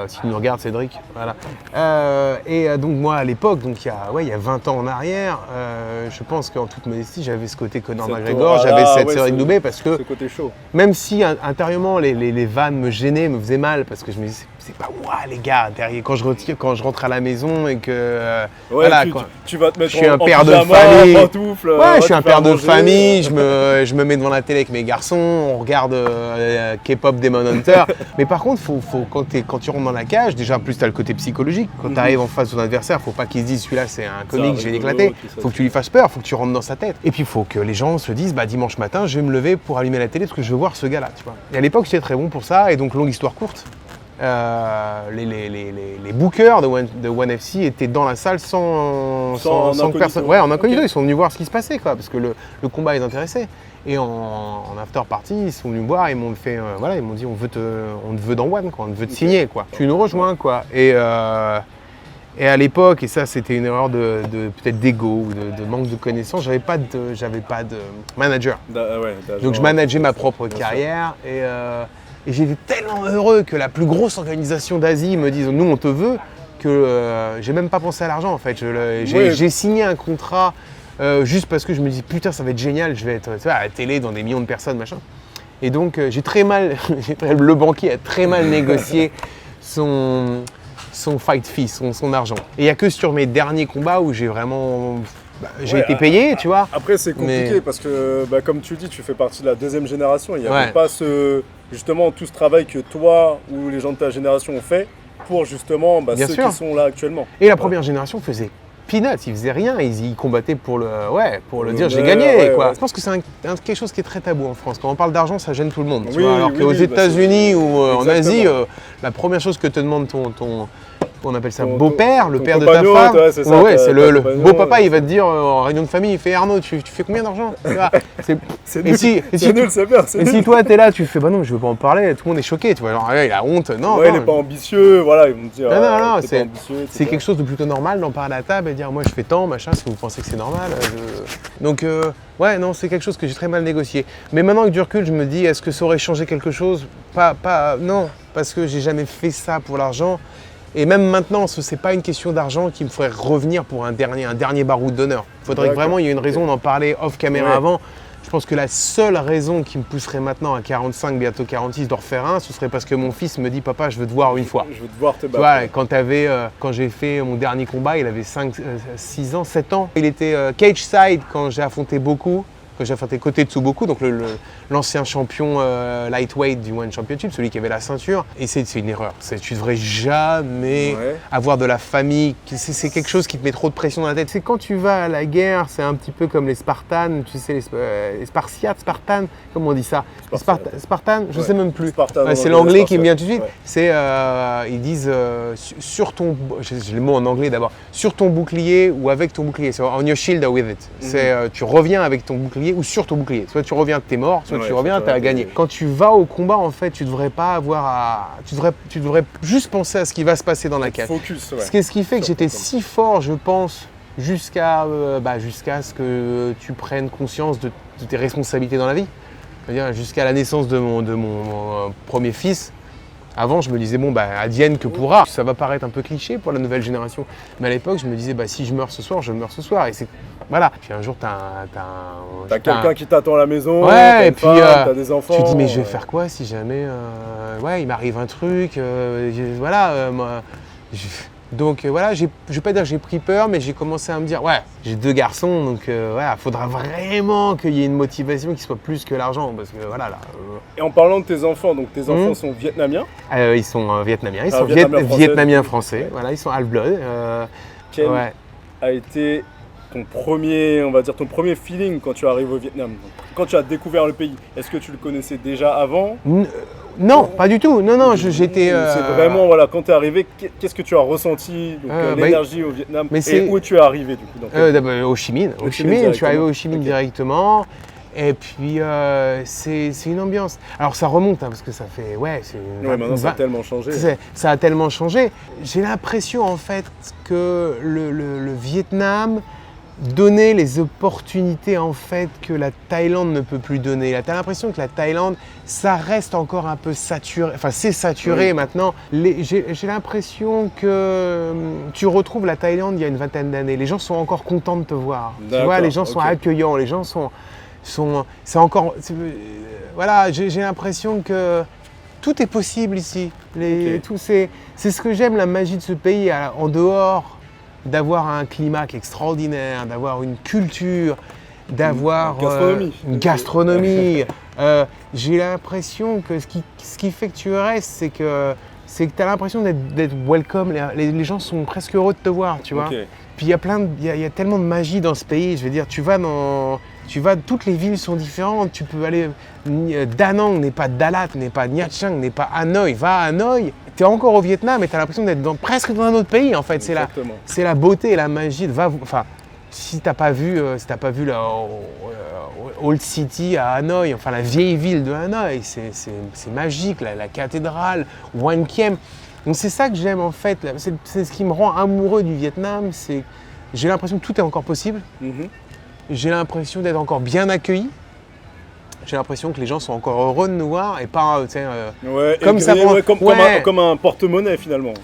Si tu nous regardes, Cédric, voilà. Donc moi à l'époque, donc il y a 20 ans en arrière, je pense qu'en toute modestie, j'avais ce côté Conor McGregor, j'avais cette Cédric Doumbé, parce que ce côté chaud. Même si intérieurement les vannes me gênaient, me faisaient mal, parce que je me disais c'est pas moi les gars derrière, quand je rentre à la maison et que tu vas te mettre je suis un père de famille, je suis un père de famille, je me mets devant la télé avec mes garçons, on regarde K-pop Demon Hunter, mais par contre quand tu rentres dans la cage, déjà plus tu as le côté psychologique, quand tu arrives en face de ton adversaire, faut pas qu'il se dise celui-là c'est un comique, je vais l'éclater, faut que tu lui fasses peur, faut que tu rentres dans sa tête, et puis il faut que les gens se disent dimanche matin je vais me lever pour allumer la télé parce que je veux voir ce gars-là, tu vois. Et à l'époque j'étais très bon pour ça, et donc longue histoire courte, les bookers de One FC étaient dans la salle sans personne. Ouais, en incognito, ils sont venus voir ce qui se passait, quoi, parce que le combat les intéressait. Et en after party, ils sont venus me voir et ils m'ont fait, ils m'ont dit on te veut dans One, quoi, on te veut te signer, quoi. Tu nous rejoins, quoi. Et Et à l'époque, et ça c'était une erreur de peut-être d'ego ou de manque de connaissances, j'avais pas de manager. Donc je manageais ma propre carrière et j'étais tellement heureux que la plus grosse organisation d'Asie me dise nous on te veut que j'ai même pas pensé à l'argent en fait. J'ai signé un contrat juste parce que je me dis putain ça va être génial, je vais être à la télé dans des millions de personnes machin. Et donc le banquier a très mal négocié son fight fee, son argent. Et il n'y a que sur mes derniers combats où j'ai vraiment été payé, tu vois. Après c'est compliqué parce que comme tu dis, tu fais partie de la deuxième génération. Il n'y avait pas justement tout ce travail que toi ou les gens de ta génération ont fait pour justement ceux qui sont là actuellement. Et la première génération faisait peanuts, ils faisaient rien, ils combattaient pour le dire j'ai gagné quoi. Je pense que c'est quelque chose qui est très tabou en France. Quand on parle d'argent, ça gêne tout le monde. Tu vois, alors qu'aux États-Unis ou en Asie, la première chose que te demande on appelle ça beau-père, le père de ta femme. C'est le beau-papa, il va te dire en réunion de famille, il fait Arnaud, tu fais combien d'argent? C'est nul, c'est bien. Et si toi t'es là, tu fais bah non, je veux pas en parler, tout le monde est choqué, tu vois, genre il a honte, non. Il est pas ambitieux, voilà, ils vont te dire. Non, c'est quelque chose de plutôt normal d'en parler à la table et dire moi je fais tant, machin, si vous pensez que c'est normal. Donc non, c'est quelque chose que j'ai très mal négocié. Mais maintenant avec du recul, je me dis est-ce que ça aurait changé quelque chose? Non, parce que j'ai jamais fait ça pour l'argent. Et même maintenant, ce n'est pas une question d'argent qui me ferait revenir pour un dernier baroud d'honneur. Il faudrait que vraiment il y ait une raison d'en parler off caméra avant. Je pense que la seule raison qui me pousserait maintenant à 45, bientôt 46, d'en refaire un, ce serait parce que mon fils me dit « Papa, je veux te voir une fois ». Je veux te voir te battre. Tu vois, quand j'ai fait mon dernier combat, il avait 6 ans, 7 ans. Il était cage side quand j'ai affronté beaucoup. Quand j'ai affronté côté Tsuboku, donc l'ancien champion lightweight du One Championship, celui qui avait la ceinture. Et c'est une erreur. Tu devrais jamais avoir de la famille. C'est quelque chose qui te met trop de pression dans la tête. C'est quand tu vas à la guerre, c'est un petit peu comme les Spartans, tu sais, les Spartans, comment on dit ça? Spartans, je sais même plus. C'est l'anglais qui me vient tout de suite. Ils disent sur ton, j'ai le mot en anglais d'abord, sur ton bouclier ou avec ton bouclier. C'est on your shield or with it. Tu reviens avec ton bouclier ou sur ton bouclier. Soit tu reviens, t'es mort, soit tu reviens, t'as gagné. Quand tu vas au combat, en fait, tu devrais pas avoir à... Tu devrais juste penser à ce qui va se passer dans la cage. Focus, Ce qui fait que j'étais si fort, je pense, jusqu'à ce que tu prennes conscience de tes responsabilités dans la vie. C'est-à-dire jusqu'à la naissance de mon premier fils. Avant, je me disais, advienne que pourra. Ça va paraître un peu cliché pour la nouvelle génération. Mais à l'époque, je me disais, si je meurs ce soir, je meurs ce soir. Et c'est... Voilà. Puis un jour, t'as quelqu'un qui t'attend à la maison, et puis t'as des enfants. Tu te dis, mais je vais faire quoi si jamais il m'arrive un truc Donc je vais pas dire que j'ai pris peur, mais j'ai commencé à me dire, j'ai 2 garçons, donc faudra vraiment qu'il y ait une motivation qui soit plus que l'argent, parce que Et en parlant de tes enfants, donc tes enfants sont vietnamiens? Ils sont vietnamiens, ils sont vietnamiens français, ils sont half-blood. Quel a été ton premier feeling quand tu arrives au Vietnam? Quand tu as découvert le pays, est-ce que tu le connaissais déjà avant? Non, pas du tout. Non, j'étais... C'est vraiment, quand tu es arrivé, qu'est-ce que tu as ressenti, l'énergie au Vietnam, et où tu es arrivé du coup d'abord, Ho Chi Minh. Je suis arrivé au Ho Chi Minh directement. Et puis, c'est une ambiance. Alors, ça remonte, parce que ça fait... maintenant, ça a tellement changé. Ça a tellement changé. J'ai l'impression, en fait, que le Vietnam donnait les opportunités, en fait, que la Thaïlande ne peut plus donner. Tu as l'impression que la Thaïlande, ça reste encore un peu saturé. Enfin, c'est saturé maintenant. J'ai l'impression que tu retrouves la Thaïlande il y a une vingtaine d'années. Les gens sont encore contents de te voir. Tu vois, les gens sont accueillants, les gens c'est encore... j'ai l'impression que tout est possible ici. C'est ce que j'aime, la magie de ce pays, en dehors d'avoir un climat qui est extraordinaire, d'avoir une culture, d'avoir une gastronomie. J'ai l'impression que ce qui fait que tu restes, c'est que tu as l'impression d'être welcome. Les gens sont presque heureux de te voir, tu vois. Puis il y a tellement de magie dans ce pays. Je veux dire, toutes les villes sont différentes. Tu peux aller... Da Nang n'est pas Dalat, n'est pas Nha Trang, n'est pas Hanoï. Va à Hanoï, tu es encore au Vietnam et tu as l'impression d'être presque dans un autre pays, en fait. C'est la beauté et la magie. Si tu n'as pas vu la Old City à Hanoï, enfin la vieille ville de Hanoï, c'est magique, la cathédrale, Hoan Kiem. Donc c'est ça que j'aime en fait, c'est ce qui me rend amoureux du Vietnam, c'est j'ai l'impression que tout est encore possible, j'ai l'impression d'être encore bien accueilli, j'ai l'impression que les gens sont encore heureux de nous voir et pas comme ça comme un porte-monnaie finalement.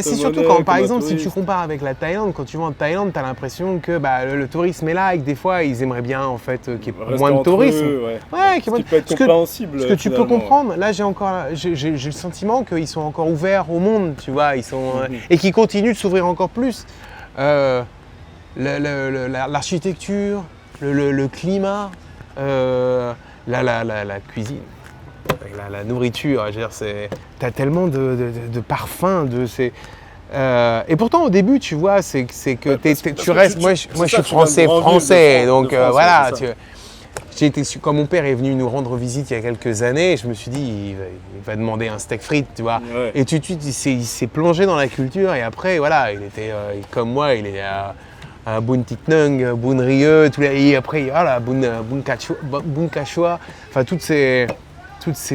C'est surtout quand par exemple si tu compares avec la Thaïlande, quand tu vas en Thaïlande, tu as l'impression que le tourisme est là et que des fois ils aimeraient bien en fait qu'il y ait moins de tourisme. Qui peut être compréhensible. Ce que tu peux comprendre, là j'ai le sentiment qu'ils sont encore ouverts au monde, tu vois, ils sont et qu'ils continuent de s'ouvrir encore plus. L'architecture, le climat. La cuisine, la nourriture, je veux dire, t'as tellement de parfums, et pourtant au début, tu vois, c'est que tu restes. Moi, je suis français, donc voilà. J'ai été quand mon père est venu nous rendre visite il y a quelques années, je me suis dit, il va demander un steak frites, tu vois. Et tout de suite, il s'est plongé dans la culture, et après, voilà, il était comme moi, il est Bun Thich Nung, Bun Rieu, et après Bun Cachua, enfin toutes ces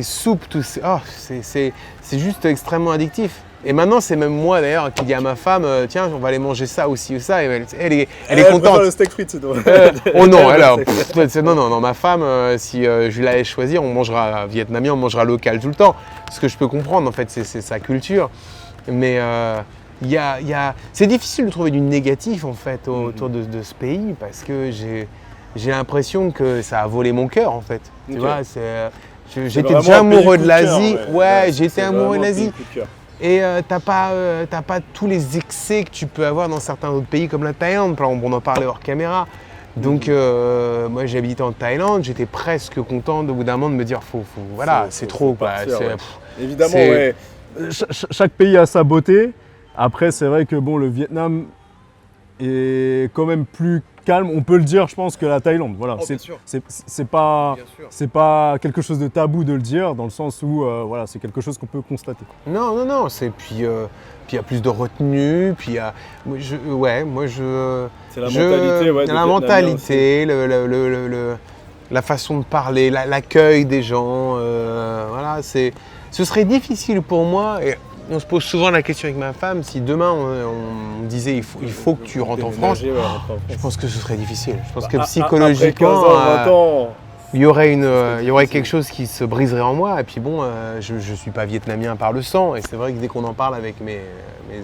soupes, c'est juste extrêmement addictif. Et maintenant c'est même moi d'ailleurs qui dis à ma femme tiens on va aller manger ça aussi ou ça, et elle est contente. Le steak frites c'est drôle. Oh non, non, ma femme si je l'allais choisir, on mangera vietnamien, on mangera local tout le temps. Ce que je peux comprendre en fait c'est sa culture, mais c'est difficile de trouver du négatif en fait autour de ce pays parce que j'ai l'impression que ça a volé mon cœur en fait. Tu vois, j'étais déjà amoureux de l'Asie. J'étais amoureux de l'Asie. Et t'as pas tous les excès que tu peux avoir dans certains autres pays comme la Thaïlande. On en parlait hors caméra. Donc moi j'ai habité en Thaïlande, j'étais presque content au bout d'un moment de me dire c'est trop quoi. Évidemment chaque pays a sa beauté. Après, c'est vrai que le Vietnam est quand même plus calme, on peut le dire, je pense, que la Thaïlande. Voilà, c'est pas quelque chose de tabou de le dire, dans le sens où c'est quelque chose qu'on peut constater. Non, puis il y a plus de retenue, puis il y a, c'est la mentalité, la façon de parler, l'accueil des gens, ce serait difficile pour moi. Et on se pose souvent la question avec ma femme, si demain on me disait il faut que tu rentres en France, je pense que ce serait difficile. Je pense que psychologiquement, il y aurait quelque chose qui se briserait en moi. Et puis je ne suis pas vietnamien par le sang. Et c'est vrai que dès qu'on en parle avec mes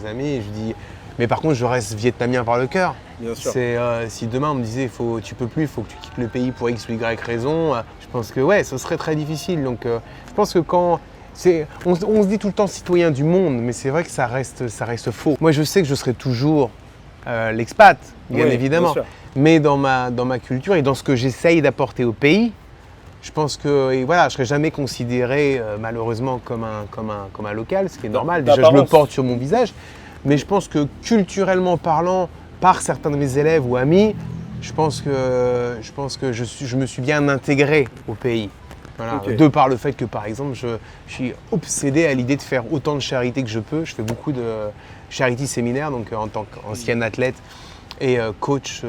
amis, je dis, mais par contre je reste vietnamien par le cœur. Bien sûr. Si demain on me disait tu peux plus, il faut que tu quittes le pays pour X ou Y raison, je pense que ce serait très difficile. Donc je pense que on se dit tout le temps citoyen du monde, mais c'est vrai que ça reste faux. Moi, je sais que je serai toujours l'expat, bien évidemment. Bien mais dans ma culture et dans ce que j'essaye d'apporter au pays, je pense que je ne serai jamais considéré malheureusement comme un local, ce qui est normal. Déjà, je le porte sur mon visage. Mais je pense que culturellement parlant, par certains de mes élèves ou amis, je pense que je me suis bien intégré au pays. Voilà. De par le fait que, par exemple, je suis obsédé à l'idée de faire autant de charité que je peux. Je fais beaucoup de charity séminaires, donc en tant qu'ancien athlète et coach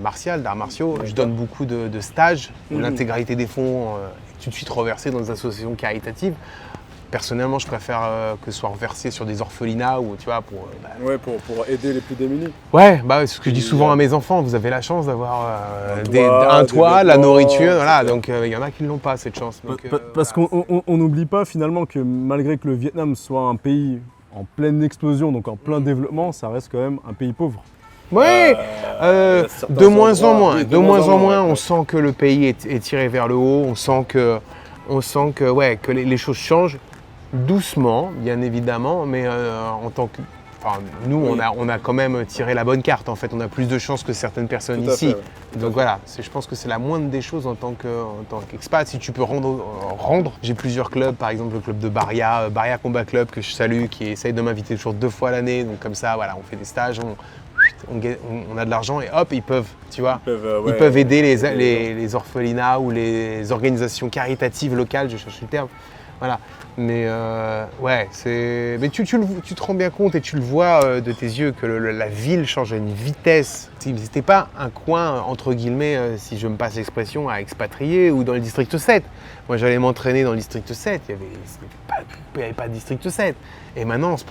martial, d'arts martiaux, je donne beaucoup de stages où l'intégralité des fonds est tout de suite reversée dans des associations caritatives. Personnellement, je préfère que ce soit reversé sur des orphelinats ou tu vois pour aider les plus démunis. Ce que je dis souvent à mes enfants, vous avez la chance d'avoir un toit, la nourriture, voilà. Donc il y en a qui ne l'ont pas cette chance. Donc, parce qu'on n'oublie pas finalement que malgré que le Vietnam soit un pays en pleine explosion, donc en plein développement, ça reste quand même un pays pauvre. De moins en moins, on sent que le pays est tiré vers le haut, on sent que les choses changent. Doucement, bien évidemment, mais nous, on a quand même tiré la bonne carte. En fait, on a plus de chance que certaines personnes ici. Donc voilà, je pense que c'est la moindre des choses en tant qu'expat. Si tu peux rendre. J'ai plusieurs clubs, par exemple le club de Baria Combat Club que je salue, qui essaye de m'inviter toujours 2 fois l'année. Donc comme ça, voilà, on fait des stages, on a de l'argent et hop, ils peuvent, tu vois, ils peuvent aider les orphelinats ou les organisations caritatives locales. Je cherche le terme. Voilà, mais mais tu te rends bien compte et tu le vois de tes yeux que la ville change à une vitesse. C'était pas un coin, entre guillemets, si je me passe l'expression, à expatrier ou dans le district 7. Moi, j'allais m'entraîner dans le district 7, il n'y avait pas de district 7. Et maintenant, ça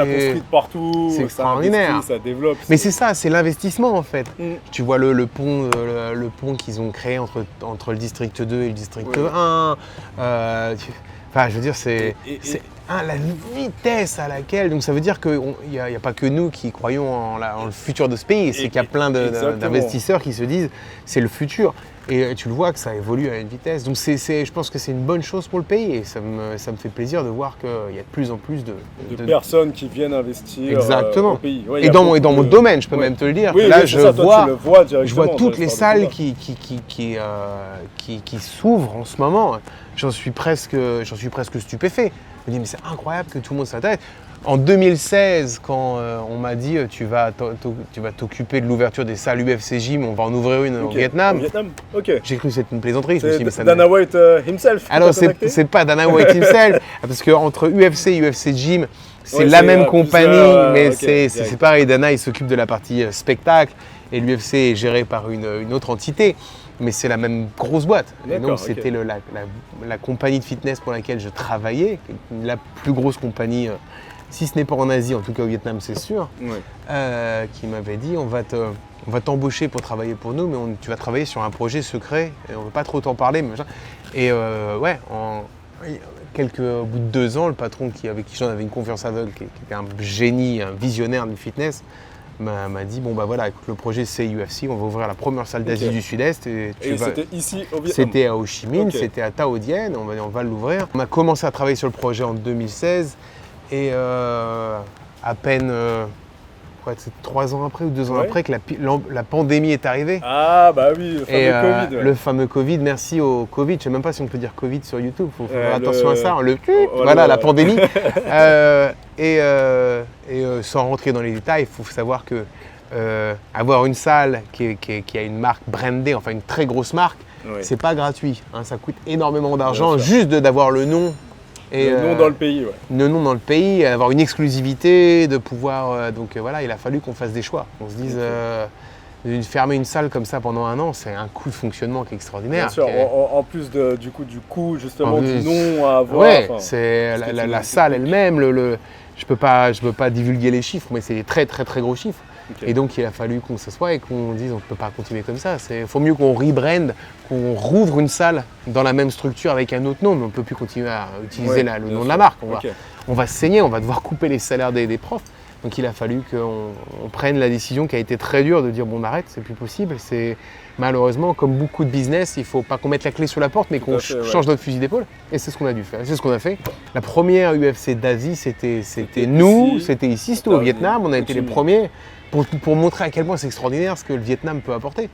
construit partout, c'est extraordinaire. Ça développe. Mais c'est ça, c'est l'investissement en fait. Tu vois le pont qu'ils ont créé entre le district 2 et le district 1. Enfin, je veux dire, c'est la vitesse à laquelle. Donc, ça veut dire qu'il n'y a pas que nous qui croyons en le futur de ce pays. C'est qu'il y a plein d'investisseurs qui se disent c'est le futur. Et tu le vois que ça évolue à une vitesse. Donc, je pense que c'est une bonne chose pour le pays. Et ça me fait plaisir de voir qu'il y a de plus en plus de personnes qui viennent investir au pays. Ouais, et dans mon domaine, je peux même te le dire. Oui, là, je vois toutes les salles qui s'ouvrent en ce moment. J'en suis presque stupéfait. Je me dis, mais c'est incroyable que tout le monde s'intéresse. En 2016, quand on m'a dit tu vas t'occuper de l'ouverture des salles UFC Gym, on va en ouvrir une au Vietnam. J'ai cru que c'était une plaisanterie. C'est Dana White himself. Alors c'est pas Dana White himself, parce qu'entre UFC et UFC Gym, c'est la même compagnie, mais c'est pareil. Dana il s'occupe de la partie spectacle et l'UFC est géré par une autre entité. Mais c'est la même grosse boîte. Et donc c'était la compagnie de fitness pour laquelle je travaillais, la plus grosse compagnie, si ce n'est pas en Asie, en tout cas au Vietnam c'est sûr, qui m'avait dit on va t'embaucher pour travailler pour nous, mais tu vas travailler sur un projet secret, et on ne veut pas trop t'en parler. Et au bout de 2 ans, le patron avec qui j'en avais une confiance aveugle, qui était un génie, un visionnaire du fitness, m'a dit bon bah voilà, écoute, le projet c'est UFC, on va ouvrir la première salle d'Asie du Sud-Est et c'était ici au Vietnam. C'était à Ho Chi Minh, c'était à Tao Dien, on va l'ouvrir. On a commencé à travailler sur le projet en 2016 et à peine 3 ans après ou 2 ans après que la pandémie est arrivée. Ah bah oui, le fameux Covid. Le fameux Covid, merci au Covid. Je ne sais même pas si on peut dire Covid sur YouTube, il faut faire attention à ça. La pandémie. Sans rentrer dans les détails, il faut savoir que avoir une salle qui a une marque brandée, enfin une très grosse marque, c'est pas gratuit. Hein, ça coûte énormément d'argent juste d'avoir le nom. Le nom dans le pays, Le nom dans le pays, avoir une exclusivité, de pouvoir... il a fallu qu'on fasse des choix. On se dise, fermer une salle comme ça pendant 1 an, c'est un coût de fonctionnement qui est extraordinaire. Bien sûr, en plus du coût justement du nom à avoir. C'est la salle elle-même, je peux pas divulguer les chiffres, mais c'est des très très très gros chiffres. Et donc il a fallu qu'on s'assoie et qu'on dise on ne peut pas continuer comme ça. Il faut mieux qu'on rebrand, qu'on rouvre une salle dans la même structure avec un autre nom, mais on ne peut plus continuer à utiliser le nom de la marque. On va se saigner, on va devoir couper les salaires des profs. Donc il a fallu qu'on prenne la décision qui a été très dure de dire bon on arrête, c'est plus possible. C'est malheureusement comme beaucoup de business, il ne faut pas qu'on mette la clé sur la porte mais qu'on change notre fusil d'épaule. Et c'est ce qu'on a dû faire, c'est ce qu'on a fait. La première UFC d'Asie c'était nous, c'était ici, c'était au Vietnam, on a été les premiers pour montrer à quel point c'est extraordinaire ce que le Vietnam peut apporter.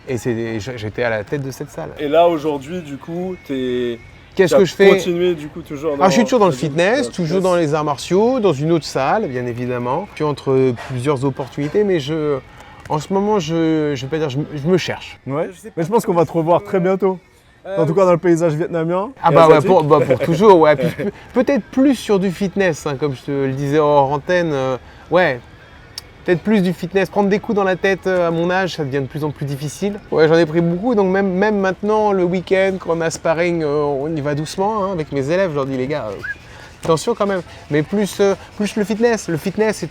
Et j'étais à la tête de cette salle. Et là aujourd'hui du coup qu'est-ce que je fais? Continuer du coup toujours dans... Je suis toujours dans le fitness, toujours dans les arts martiaux, dans une autre salle bien évidemment. Je suis entre plusieurs opportunités, mais en ce moment je vais pas dire, je me cherche. Ouais. Mais je pense qu'on va te revoir très bientôt. En tout cas dans le paysage vietnamien. Pour toujours, ouais. Peut-être plus sur du fitness, hein, comme je te le disais hors antenne. Peut-être plus du fitness, prendre des coups dans la tête à mon âge, ça devient de plus en plus difficile. Ouais, j'en ai pris beaucoup, donc même maintenant, le week-end, quand on a sparring, on y va doucement, hein, avec mes élèves, je leur dis les gars, attention quand même. Mais plus le fitness. Le fitness,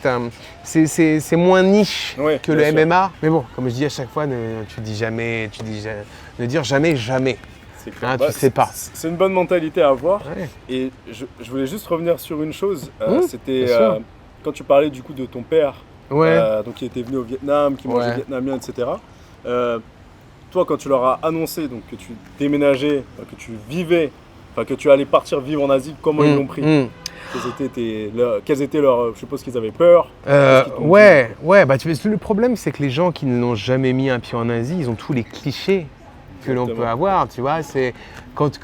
c'est moins niche que le MMA. Mais bon, comme je dis à chaque fois, ne dire jamais. Hein, tu sais pas. C'est une bonne mentalité à avoir. Ouais. Et je voulais juste revenir sur une chose. C'était quand tu parlais du coup de ton père. Donc qui était venu au Vietnam, qui mangeait vietnamien, etc. Toi, quand tu leur as annoncé donc, que tu déménageais, que tu vivais, que tu allais partir vivre en Asie, comment ils l'ont pris? Quels étaient leurs... Je suppose qu'ils avaient peur. Le problème, c'est que les gens qui n'ont jamais mis un pied en Asie, ils ont tous les clichés que l'on peut avoir, tu vois. C'est quand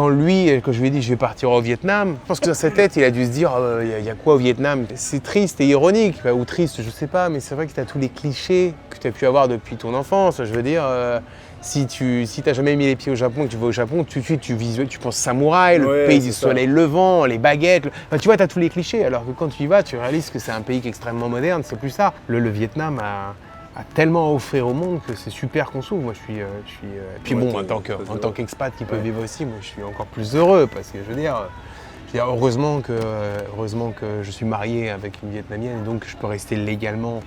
lui, quand je lui ai dit je vais partir au Vietnam, je pense que dans sa tête, il a dû se dire il y a quoi au Vietnam? C'est triste et ironique, ou triste, je sais pas, mais c'est vrai que tu as tous les clichés que tu as pu avoir depuis ton enfance. Je veux dire, si tu n'as jamais mis les pieds au Japon et que tu vas au Japon, tout de suite tu penses samouraï, le pays du soleil levant, les baguettes. Tu vois, tu as tous les clichés, alors que quand tu y vas, tu réalises que c'est un pays qui est extrêmement moderne, c'est plus ça. Le Vietnam a tellement à offrir au monde que c'est super qu'on s'ouvre. Moi, puis bon, en tant qu'expat qui peut vivre aussi, moi, je suis encore plus heureux parce que je veux dire, heureusement que je suis marié avec une Vietnamienne et donc je peux rester légalement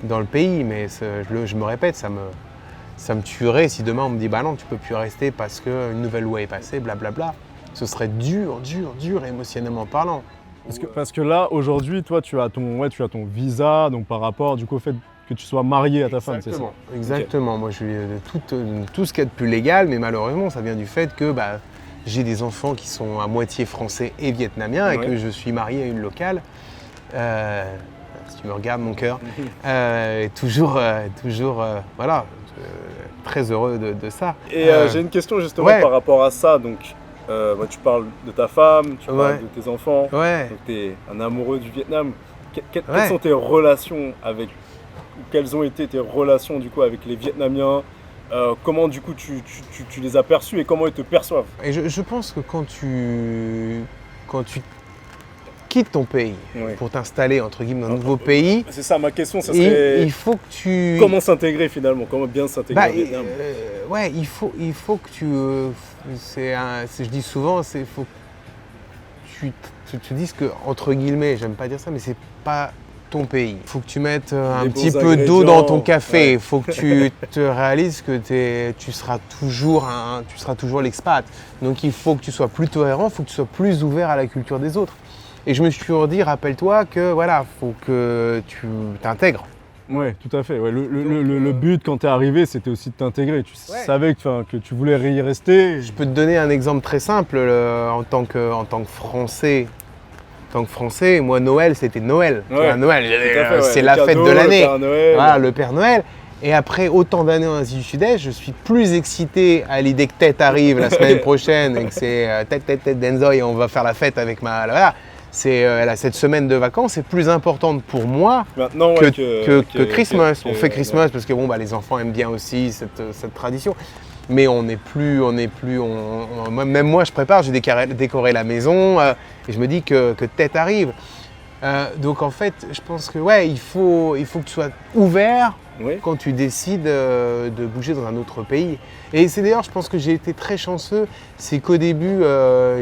dans le pays. Mais je me répète, ça me tuerait si demain on me dit bah non, tu peux plus rester parce qu'une nouvelle loi est passée, blablabla. Ce serait dur émotionnellement parlant. Parce que là, aujourd'hui, toi, tu as ton visa, donc par rapport du coup au fait que tu sois marié à ta femme, c'est ça? Exactement. Okay. Moi, je suis tout ce qu'il y a de plus légal, mais malheureusement, ça vient du fait que j'ai des enfants qui sont à moitié français et vietnamiens et que je suis marié à une locale. Si tu me regardes, mon cœur, toujours, voilà, très heureux de ça. Et j'ai une question justement par rapport à ça. Donc, tu parles de ta femme, tu parles de tes enfants, donc tu es un amoureux du Vietnam. Quelles sont tes relations quelles ont été tes relations du coup avec les Vietnamiens? Comment du coup tu les as perçus et comment ils te perçoivent? Et je pense que quand tu quittes ton pays pour t'installer entre guillemets dans un nouveau pays, c'est ça ma question, ça serait il faut que tu... Comment s'intégrer finalement? Comment bien s'intégrer au Vietnam? Il faut que tu... je dis souvent, il faut que tu te dises que, entre guillemets, j'aime pas dire ça, mais c'est pas ton pays. Il faut que tu mettes un petit peu d'eau dans ton café. Il faut que tu te réalises que tu seras toujours l'expat. Donc il faut que tu sois plus tolérant, il faut que tu sois plus ouvert à la culture des autres. Et je me suis toujours dit, rappelle-toi que voilà, faut que tu t'intègres. Oui, tout à fait. Ouais, le but quand tu es arrivé, c'était aussi de t'intégrer. Tu savais que tu voulais y rester. Je peux te donner un exemple très simple. En tant que Français, moi, Noël, c'était Noël. Noël, c'est la fête de l'année. Voilà, le Père Noël. Et après autant d'années en Asie du Sud-Est, je suis plus excité à l'idée que Tête arrive la semaine prochaine et que c'est Tête d'Enzoy et on va faire la fête avec cette semaine de vacances est plus importante pour moi que Christmas. On fait Christmas parce que les enfants aiment bien aussi cette tradition. Mais même moi je prépare, j'ai décoré la maison et je me dis que Tête arrive. Donc en fait, je pense que il faut que tu sois ouvert quand tu décides de bouger dans un autre pays. Et c'est d'ailleurs, je pense que j'ai été très chanceux, c'est qu'au début,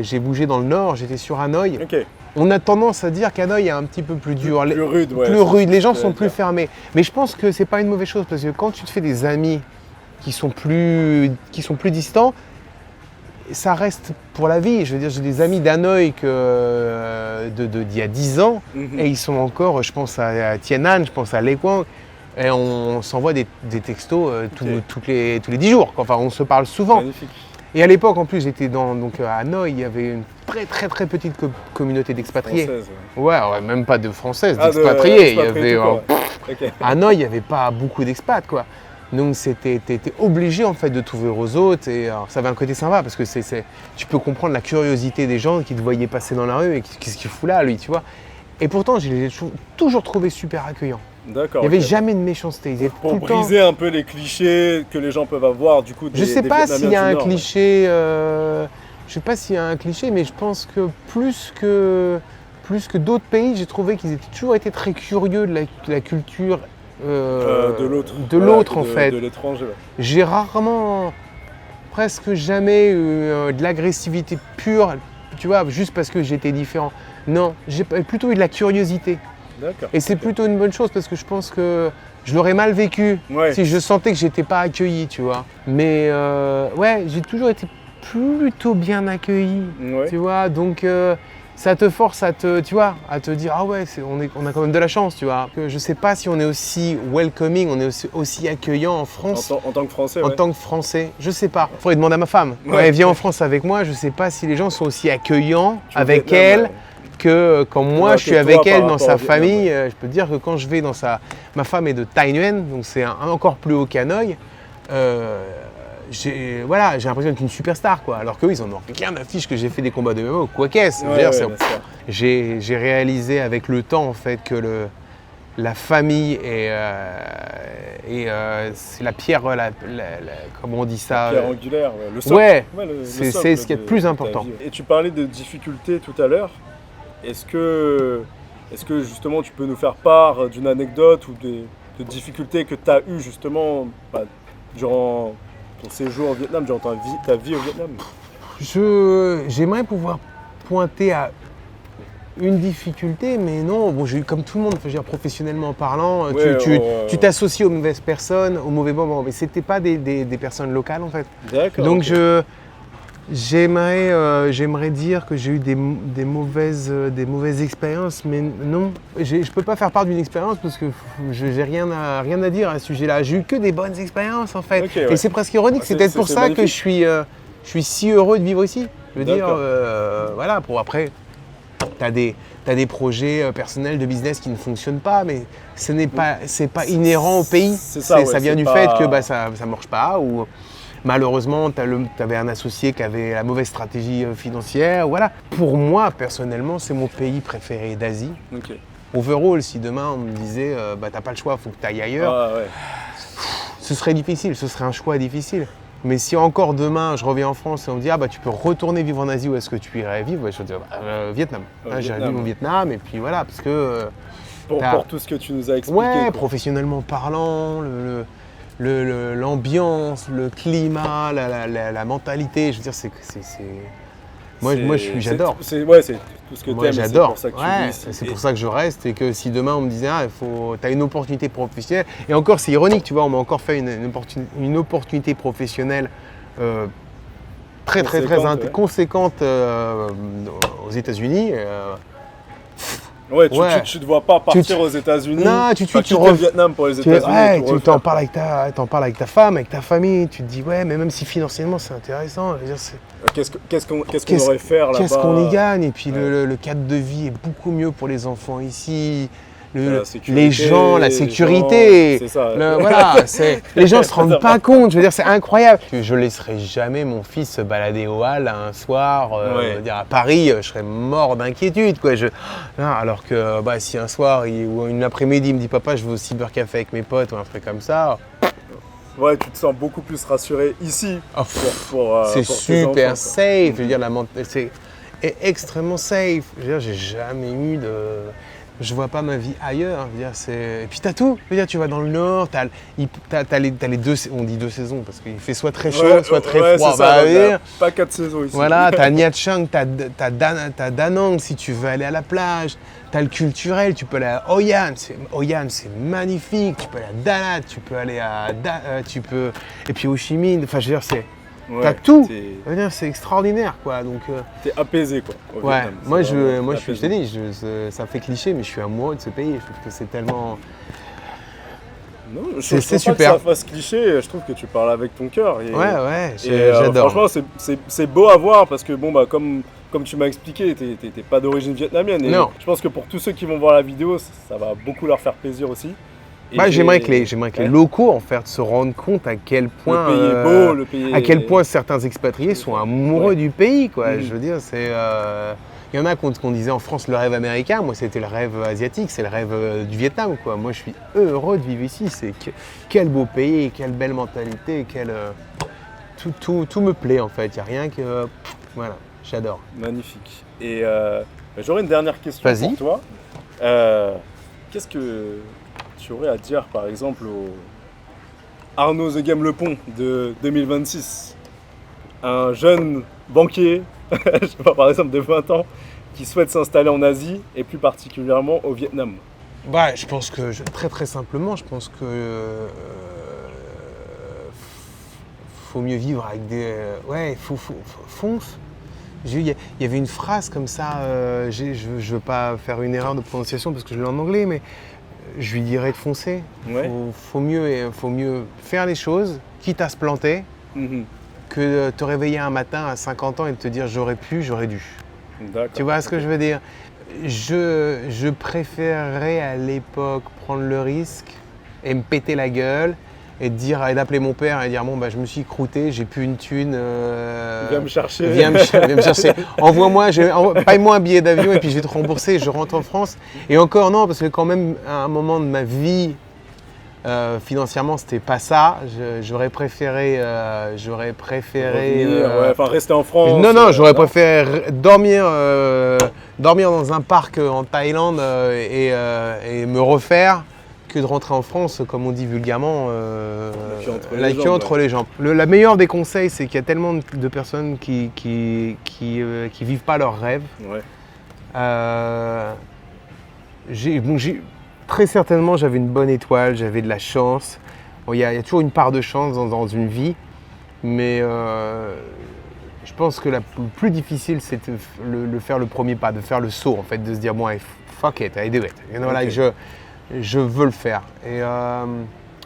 j'ai bougé dans le nord, j'étais sur Hanoï. Okay. On a tendance à dire qu'Hanoï est un petit peu plus dur, plus rude, les gens sont plus fermés. Mais je pense que c'est pas une mauvaise chose parce que quand tu te fais des amis qui sont plus distants, ça reste pour la vie. Je veux dire, j'ai des amis d'Hanoï d'il y a 10 ans et ils sont encore, je pense à Tien Anh, je pense à Lê Quang, et on s'envoie des textos tous les 10 jours. Enfin, on se parle souvent. Magnifique. Et à l'époque, en plus, j'étais à Hanoï, il y avait une très très très petite communauté d'expatriés. Française, même pas de françaises, d'expatriés. Il y avait à Hanoï, il n'y avait pas beaucoup d'expats, quoi. Donc t'étais obligé en fait de t'ouvrir aux autres et ça avait un côté sympa parce que tu peux comprendre la curiosité des gens qui te voyaient passer dans la rue et qu'est-ce qu'il fout là, lui, tu vois. Et pourtant, je les ai toujours trouvés super accueillants. D'accord. Il n'y avait jamais de méchanceté. Pour briser un peu les clichés que les gens peuvent avoir du coup. Je ne sais pas s'il y a un cliché. Je sais pas s'il y a un cliché, mais je pense que plus que d'autres pays, j'ai trouvé qu'ils étaient toujours été très curieux de la culture de l'autre en fait. De l'étranger. J'ai rarement, presque jamais eu de l'agressivité pure, tu vois, juste parce que j'étais différent. Non, j'ai plutôt eu de la curiosité. D'accord. Et c'est plutôt une bonne chose parce que je pense que je l'aurais mal vécu si je sentais que j'étais pas accueilli, tu vois. Mais j'ai toujours été plutôt bien accueilli, tu vois. Donc ça te force à te dire on a quand même de la chance, tu vois. Je sais pas si on est aussi welcoming, on est aussi accueillant en France. En tant que Français. En tant que Français, je sais pas. Faudrait demander à ma femme. Quand elle vient en France avec moi, je sais pas si les gens sont aussi accueillants avec elle. Que quand moi je suis avec elle dans sa famille, je peux te dire que quand je vais dans ma femme est de Tay Nguyen, donc c'est encore plus haut qu'Hanoï, j'ai l'impression d'être une superstar, quoi. Alors qu'eux, ils en ont rien à fiche que j'ai fait des combats de MMA ou quoi qu'est-ce. J'ai réalisé avec le temps en fait que la famille c'est la pierre, comment on dit ça, la pierre angulaire, le socle. C'est ce qui est le plus important. Et tu parlais de difficultés tout à l'heure. Est-ce que justement tu peux nous faire part d'une anecdote ou difficultés que tu as eues justement durant ton séjour au Vietnam, durant ta vie au Vietnam? J'aimerais pouvoir pointer à une difficulté, mais non, bon, j'ai eu comme tout le monde, professionnellement parlant, tu t'associes aux mauvaises personnes, aux mauvais moments, mais c'était pas des personnes locales en fait. D'accord. Donc j'aimerais dire que j'ai eu des mauvaises expériences, mais non, je peux pas faire part d'une expérience parce que j'ai rien à dire à ce sujet-là. J'ai eu que des bonnes expériences en fait, Okay, et c'est presque ironique. C'est peut-être pour ça que je suis si heureux de vivre ici. Je veux dire, voilà, pour après. T'as des projets personnels de business qui ne fonctionnent pas, mais c'est pas inhérent au pays. Ça vient du fait que ça marche pas, ou malheureusement t'avais un associé qui avait la mauvaise stratégie financière. Voilà. Pour moi personnellement, c'est mon pays préféré d'Asie. Okay. Overall, si demain on me disait t'as pas le choix, faut que tu ailles ailleurs, ce serait difficile, ce serait un choix difficile. Mais si encore demain, je reviens en France et on me dit tu peux retourner vivre en Asie, où est-ce que tu irais vivre? Je vais dire Vietnam. J'irais vivre au Vietnam, et puis voilà, parce que... Pour tout ce que tu nous as expliqué. Ouais, professionnellement parlant, l'ambiance, le climat, la mentalité, je veux dire, j'adore. C'est tout ce que tu aimes, j'adore. C'est pour ça que tu vis. C'est pour ça que je reste, et que si demain on me disait t'as une opportunité professionnelle, et encore c'est ironique, tu vois, on m'a encore fait une opportunité professionnelle très conséquente aux États-Unis. Tu ne vois pas partir aux États-Unis. Non, tu reviens au Vietnam pour les États-Unis. Tu t'en parles avec ta femme, avec ta famille. Tu te dis mais même si financièrement c'est intéressant. Qu'est-ce qu'on aurait faire là-bas? Qu'est-ce qu'on y gagne? Et puis le cadre de vie est beaucoup mieux pour les enfants ici. Les gens, la sécurité, c'est ça. Les gens ne se rendent pas compte, je veux dire, c'est incroyable. Je ne laisserai jamais mon fils se balader au Halles un soir, à Paris, je serais mort d'inquiétude, quoi. Alors que si un soir ou une après-midi il me dit papa je vais au cybercafé avec mes potes ou un truc comme ça. Ouais, tu te sens beaucoup plus rassuré ici. C'est super safe, je veux dire, c'est extrêmement safe. Je veux dire, j'ai jamais eu de... Je vois pas ma vie ailleurs. Je veux dire, et puis t'as tout. Je veux dire, tu vas dans le nord, t'as les deux, on dit 2 saisons parce qu'il fait soit très chaud, soit très froid. Pas 4 saisons ici. Voilà, t'as Nha Trang, t'as Da Nang si tu veux aller à la plage. T'as le culturel, tu peux aller à Hoi An. Hoi An, c'est magnifique. Tu peux aller à Da Nang, tu peux aller et puis Ho Chi Minh. Enfin, je veux dire, t'as tout. C'est extraordinaire, quoi. Donc, t'es apaisé, quoi. Vietnam. Moi, je te dis, ça fait cliché, mais je suis amoureux de ce pays. Je trouve que c'est tellement. Non, c'est super. Que ça fasse cliché. Je trouve que tu parles avec ton cœur. J'adore. Franchement, c'est beau à voir parce que comme tu m'as expliqué, t'es pas d'origine vietnamienne. Et non. Je pense que pour tous ceux qui vont voir la vidéo, ça va beaucoup leur faire plaisir aussi. J'aimerais que les locaux en fait se rendent compte à quel point le pays est beau, le pays à quel point certains expatriés sont amoureux du pays, quoi. Je veux dire, il y en a qu'on disait en France le rêve américain, moi c'était le rêve asiatique, c'est le rêve du Vietnam, quoi. Moi je suis heureux de vivre ici, quel beau pays, quelle belle mentalité, tout me plaît en fait. Il y a rien que voilà, j'adore. Magnifique. Et j'aurais une dernière question pour toi. Qu'est-ce que tu aurais à dire par exemple au Arnaud The Game Le Pont de 2026, un jeune banquier, je sais pas, par exemple de 20 ans, qui souhaite s'installer en Asie et plus particulièrement au Vietnam? Je pense que très très simplement, je pense que faut mieux vivre avec des fonce. Il y avait une phrase comme ça, je veux pas faire une erreur de prononciation parce que je l'ai en anglais, mais je lui dirais de foncer. Faut mieux faire les choses, quitte à se planter, que te réveiller un matin à 50 ans et te dire j'aurais pu, j'aurais dû. Tu vois ce que je veux dire? Je préférerais à l'époque prendre le risque et me péter la gueule et d'appeler mon père et dire je me suis croûté, j'ai plus une thune. Viens me chercher. Viens me chercher. Paye-moi un billet d'avion et puis je vais te rembourser, je rentre en France. Et encore non, parce que quand même à un moment de ma vie, financièrement c'était pas ça. J'aurais préféré rester en France. Non, j'aurais préféré dormir dans un parc en Thaïlande et me refaire que de rentrer en France, comme on dit vulgairement, la queue entre les jambes. La meilleure des conseils, c'est qu'il y a tellement de personnes qui vivent pas leurs rêves. Ouais. Très certainement, j'avais une bonne étoile, j'avais de la chance. Il y a toujours une part de chance dans une vie, mais je pense que le plus difficile, c'est de faire le premier pas, de faire le saut, en fait, de se dire, bon, fuck it, I do it. Voilà, je veux le faire. Et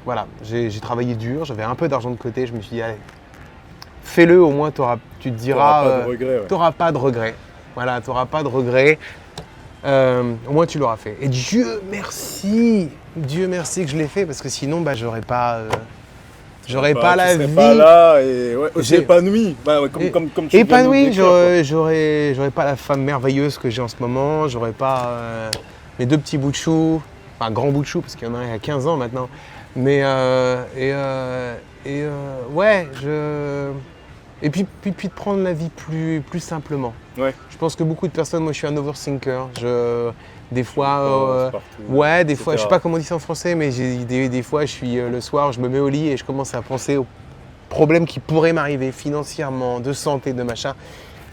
voilà, j'ai travaillé dur, j'avais un peu d'argent de côté, je me suis dit, allez, fais-le, au moins tu te diras, tu n'auras pas de regrets. Voilà, tu n'auras pas de regrets. Au moins tu l'auras fait. Et Dieu merci que je l'ai fait, parce que sinon j'aurais pas la vie. Pas là et aussi épanoui. Comme tu épanoui, j'aurais pas la femme merveilleuse que j'ai en ce moment, j'aurais pas mes 2 petits bouts de chou, enfin grand bout de chou parce qu'il y en a un à 15 ans maintenant. Mais et puis de prendre la vie plus simplement. Ouais. Je pense que beaucoup de personnes, moi je suis un overthinker. Des fois, je sais pas comment on dit ça en français, mais des fois je suis le soir, je me mets au lit et je commence à penser aux problèmes qui pourraient m'arriver financièrement, de santé, de machin,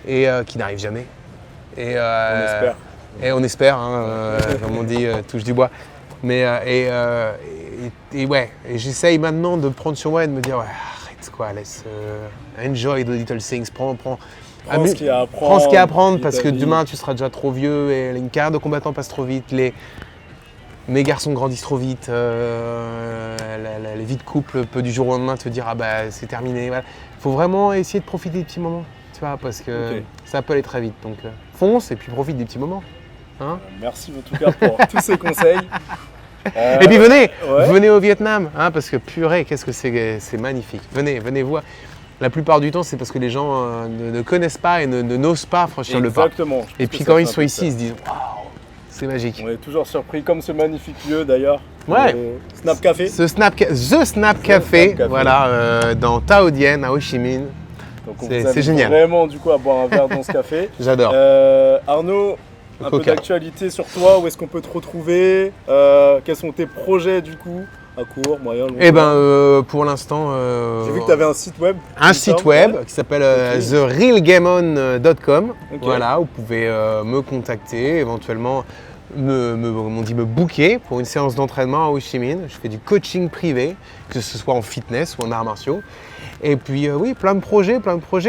et qui n'arrivent jamais. Et on espère. Et on espère, comme on dit, touche du bois. Mais et j'essaye maintenant de prendre sur moi et de me dire arrête quoi, laisse enjoy the little things, prends ce qu'il y a à apprendre. Prends ce qu'il y a à apprendre parce que demain tu seras déjà trop vieux et une carrière de combattant passe trop vite, mes garçons grandissent trop vite, la vie de couple peut du jour au lendemain te dire c'est terminé. Voilà. Faut vraiment essayer de profiter des petits moments, tu vois, parce que ça peut aller très vite. Donc fonce et puis profite des petits moments. Hein, merci en tout cas pour tous ces conseils. Et puis venez au Vietnam, hein, parce que purée, qu'est-ce que c'est magnifique. Venez voir. La plupart du temps, c'est parce que les gens ne connaissent pas et n'osent pas franchir le pas. Exactement. Et puis quand ils sont ici, ils se disent waouh, c'est magique. On est toujours surpris, comme ce magnifique lieu d'ailleurs. Ouais. Snap Café. The Snap Café, voilà, dans Tao Dien, à Ho Chi Minh. Donc c'est génial. Vraiment du coup à boire un verre dans ce café. J'adore. Arnaud, un peu d'actualité sur toi, où est-ce qu'on peut te retrouver, quels sont tes projets du coup, à court, moyen, long pour l'instant... J'ai vu que tu avais un site web. Un site web qui s'appelle therealgameon.com. Voilà, vous pouvez me contacter, éventuellement me booker pour une séance d'entraînement à Ho Chi Minh. Je fais du coaching privé, que ce soit en fitness ou en arts martiaux. Et puis plein de projets.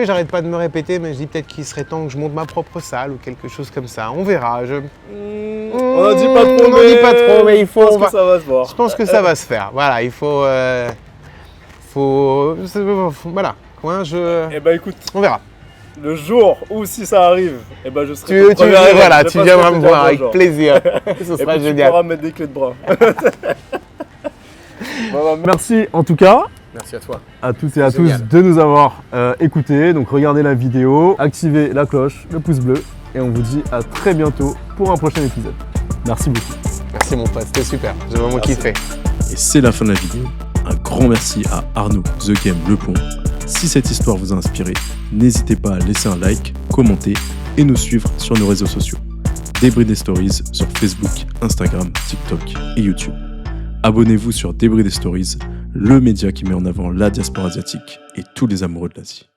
J'arrête pas de me répéter, mais je dis peut-être qu'il serait temps que je monte ma propre salle ou quelque chose comme ça. On verra. On n'en dit pas trop, mais il faut. Je pense que ça va se voir. Je pense que ça va se faire. Voilà, il faut. Voilà. Écoute. On verra. Le jour où si ça arrive, je serai tu viendras me voir avec plaisir. Ce sera génial. Tu pourras mettre des clés de bras. Merci en tout cas. Merci à toi. À toutes et à tous de nous avoir écoutés. Donc regardez la vidéo, activez la cloche, le pouce bleu et on vous dit à très bientôt pour un prochain épisode. Merci beaucoup. Merci mon pote, c'était super. J'ai vraiment kiffé. Et c'est la fin de la vidéo. Un grand merci à Arnaud The Game Le Pont. Si cette histoire vous a inspiré, n'hésitez pas à laisser un like, commenter et nous suivre sur nos réseaux sociaux. Débris des Stories sur Facebook, Instagram, TikTok et YouTube. Abonnez-vous sur Débris des Stories, le média qui met en avant la diaspora asiatique et tous les amoureux de l'Asie.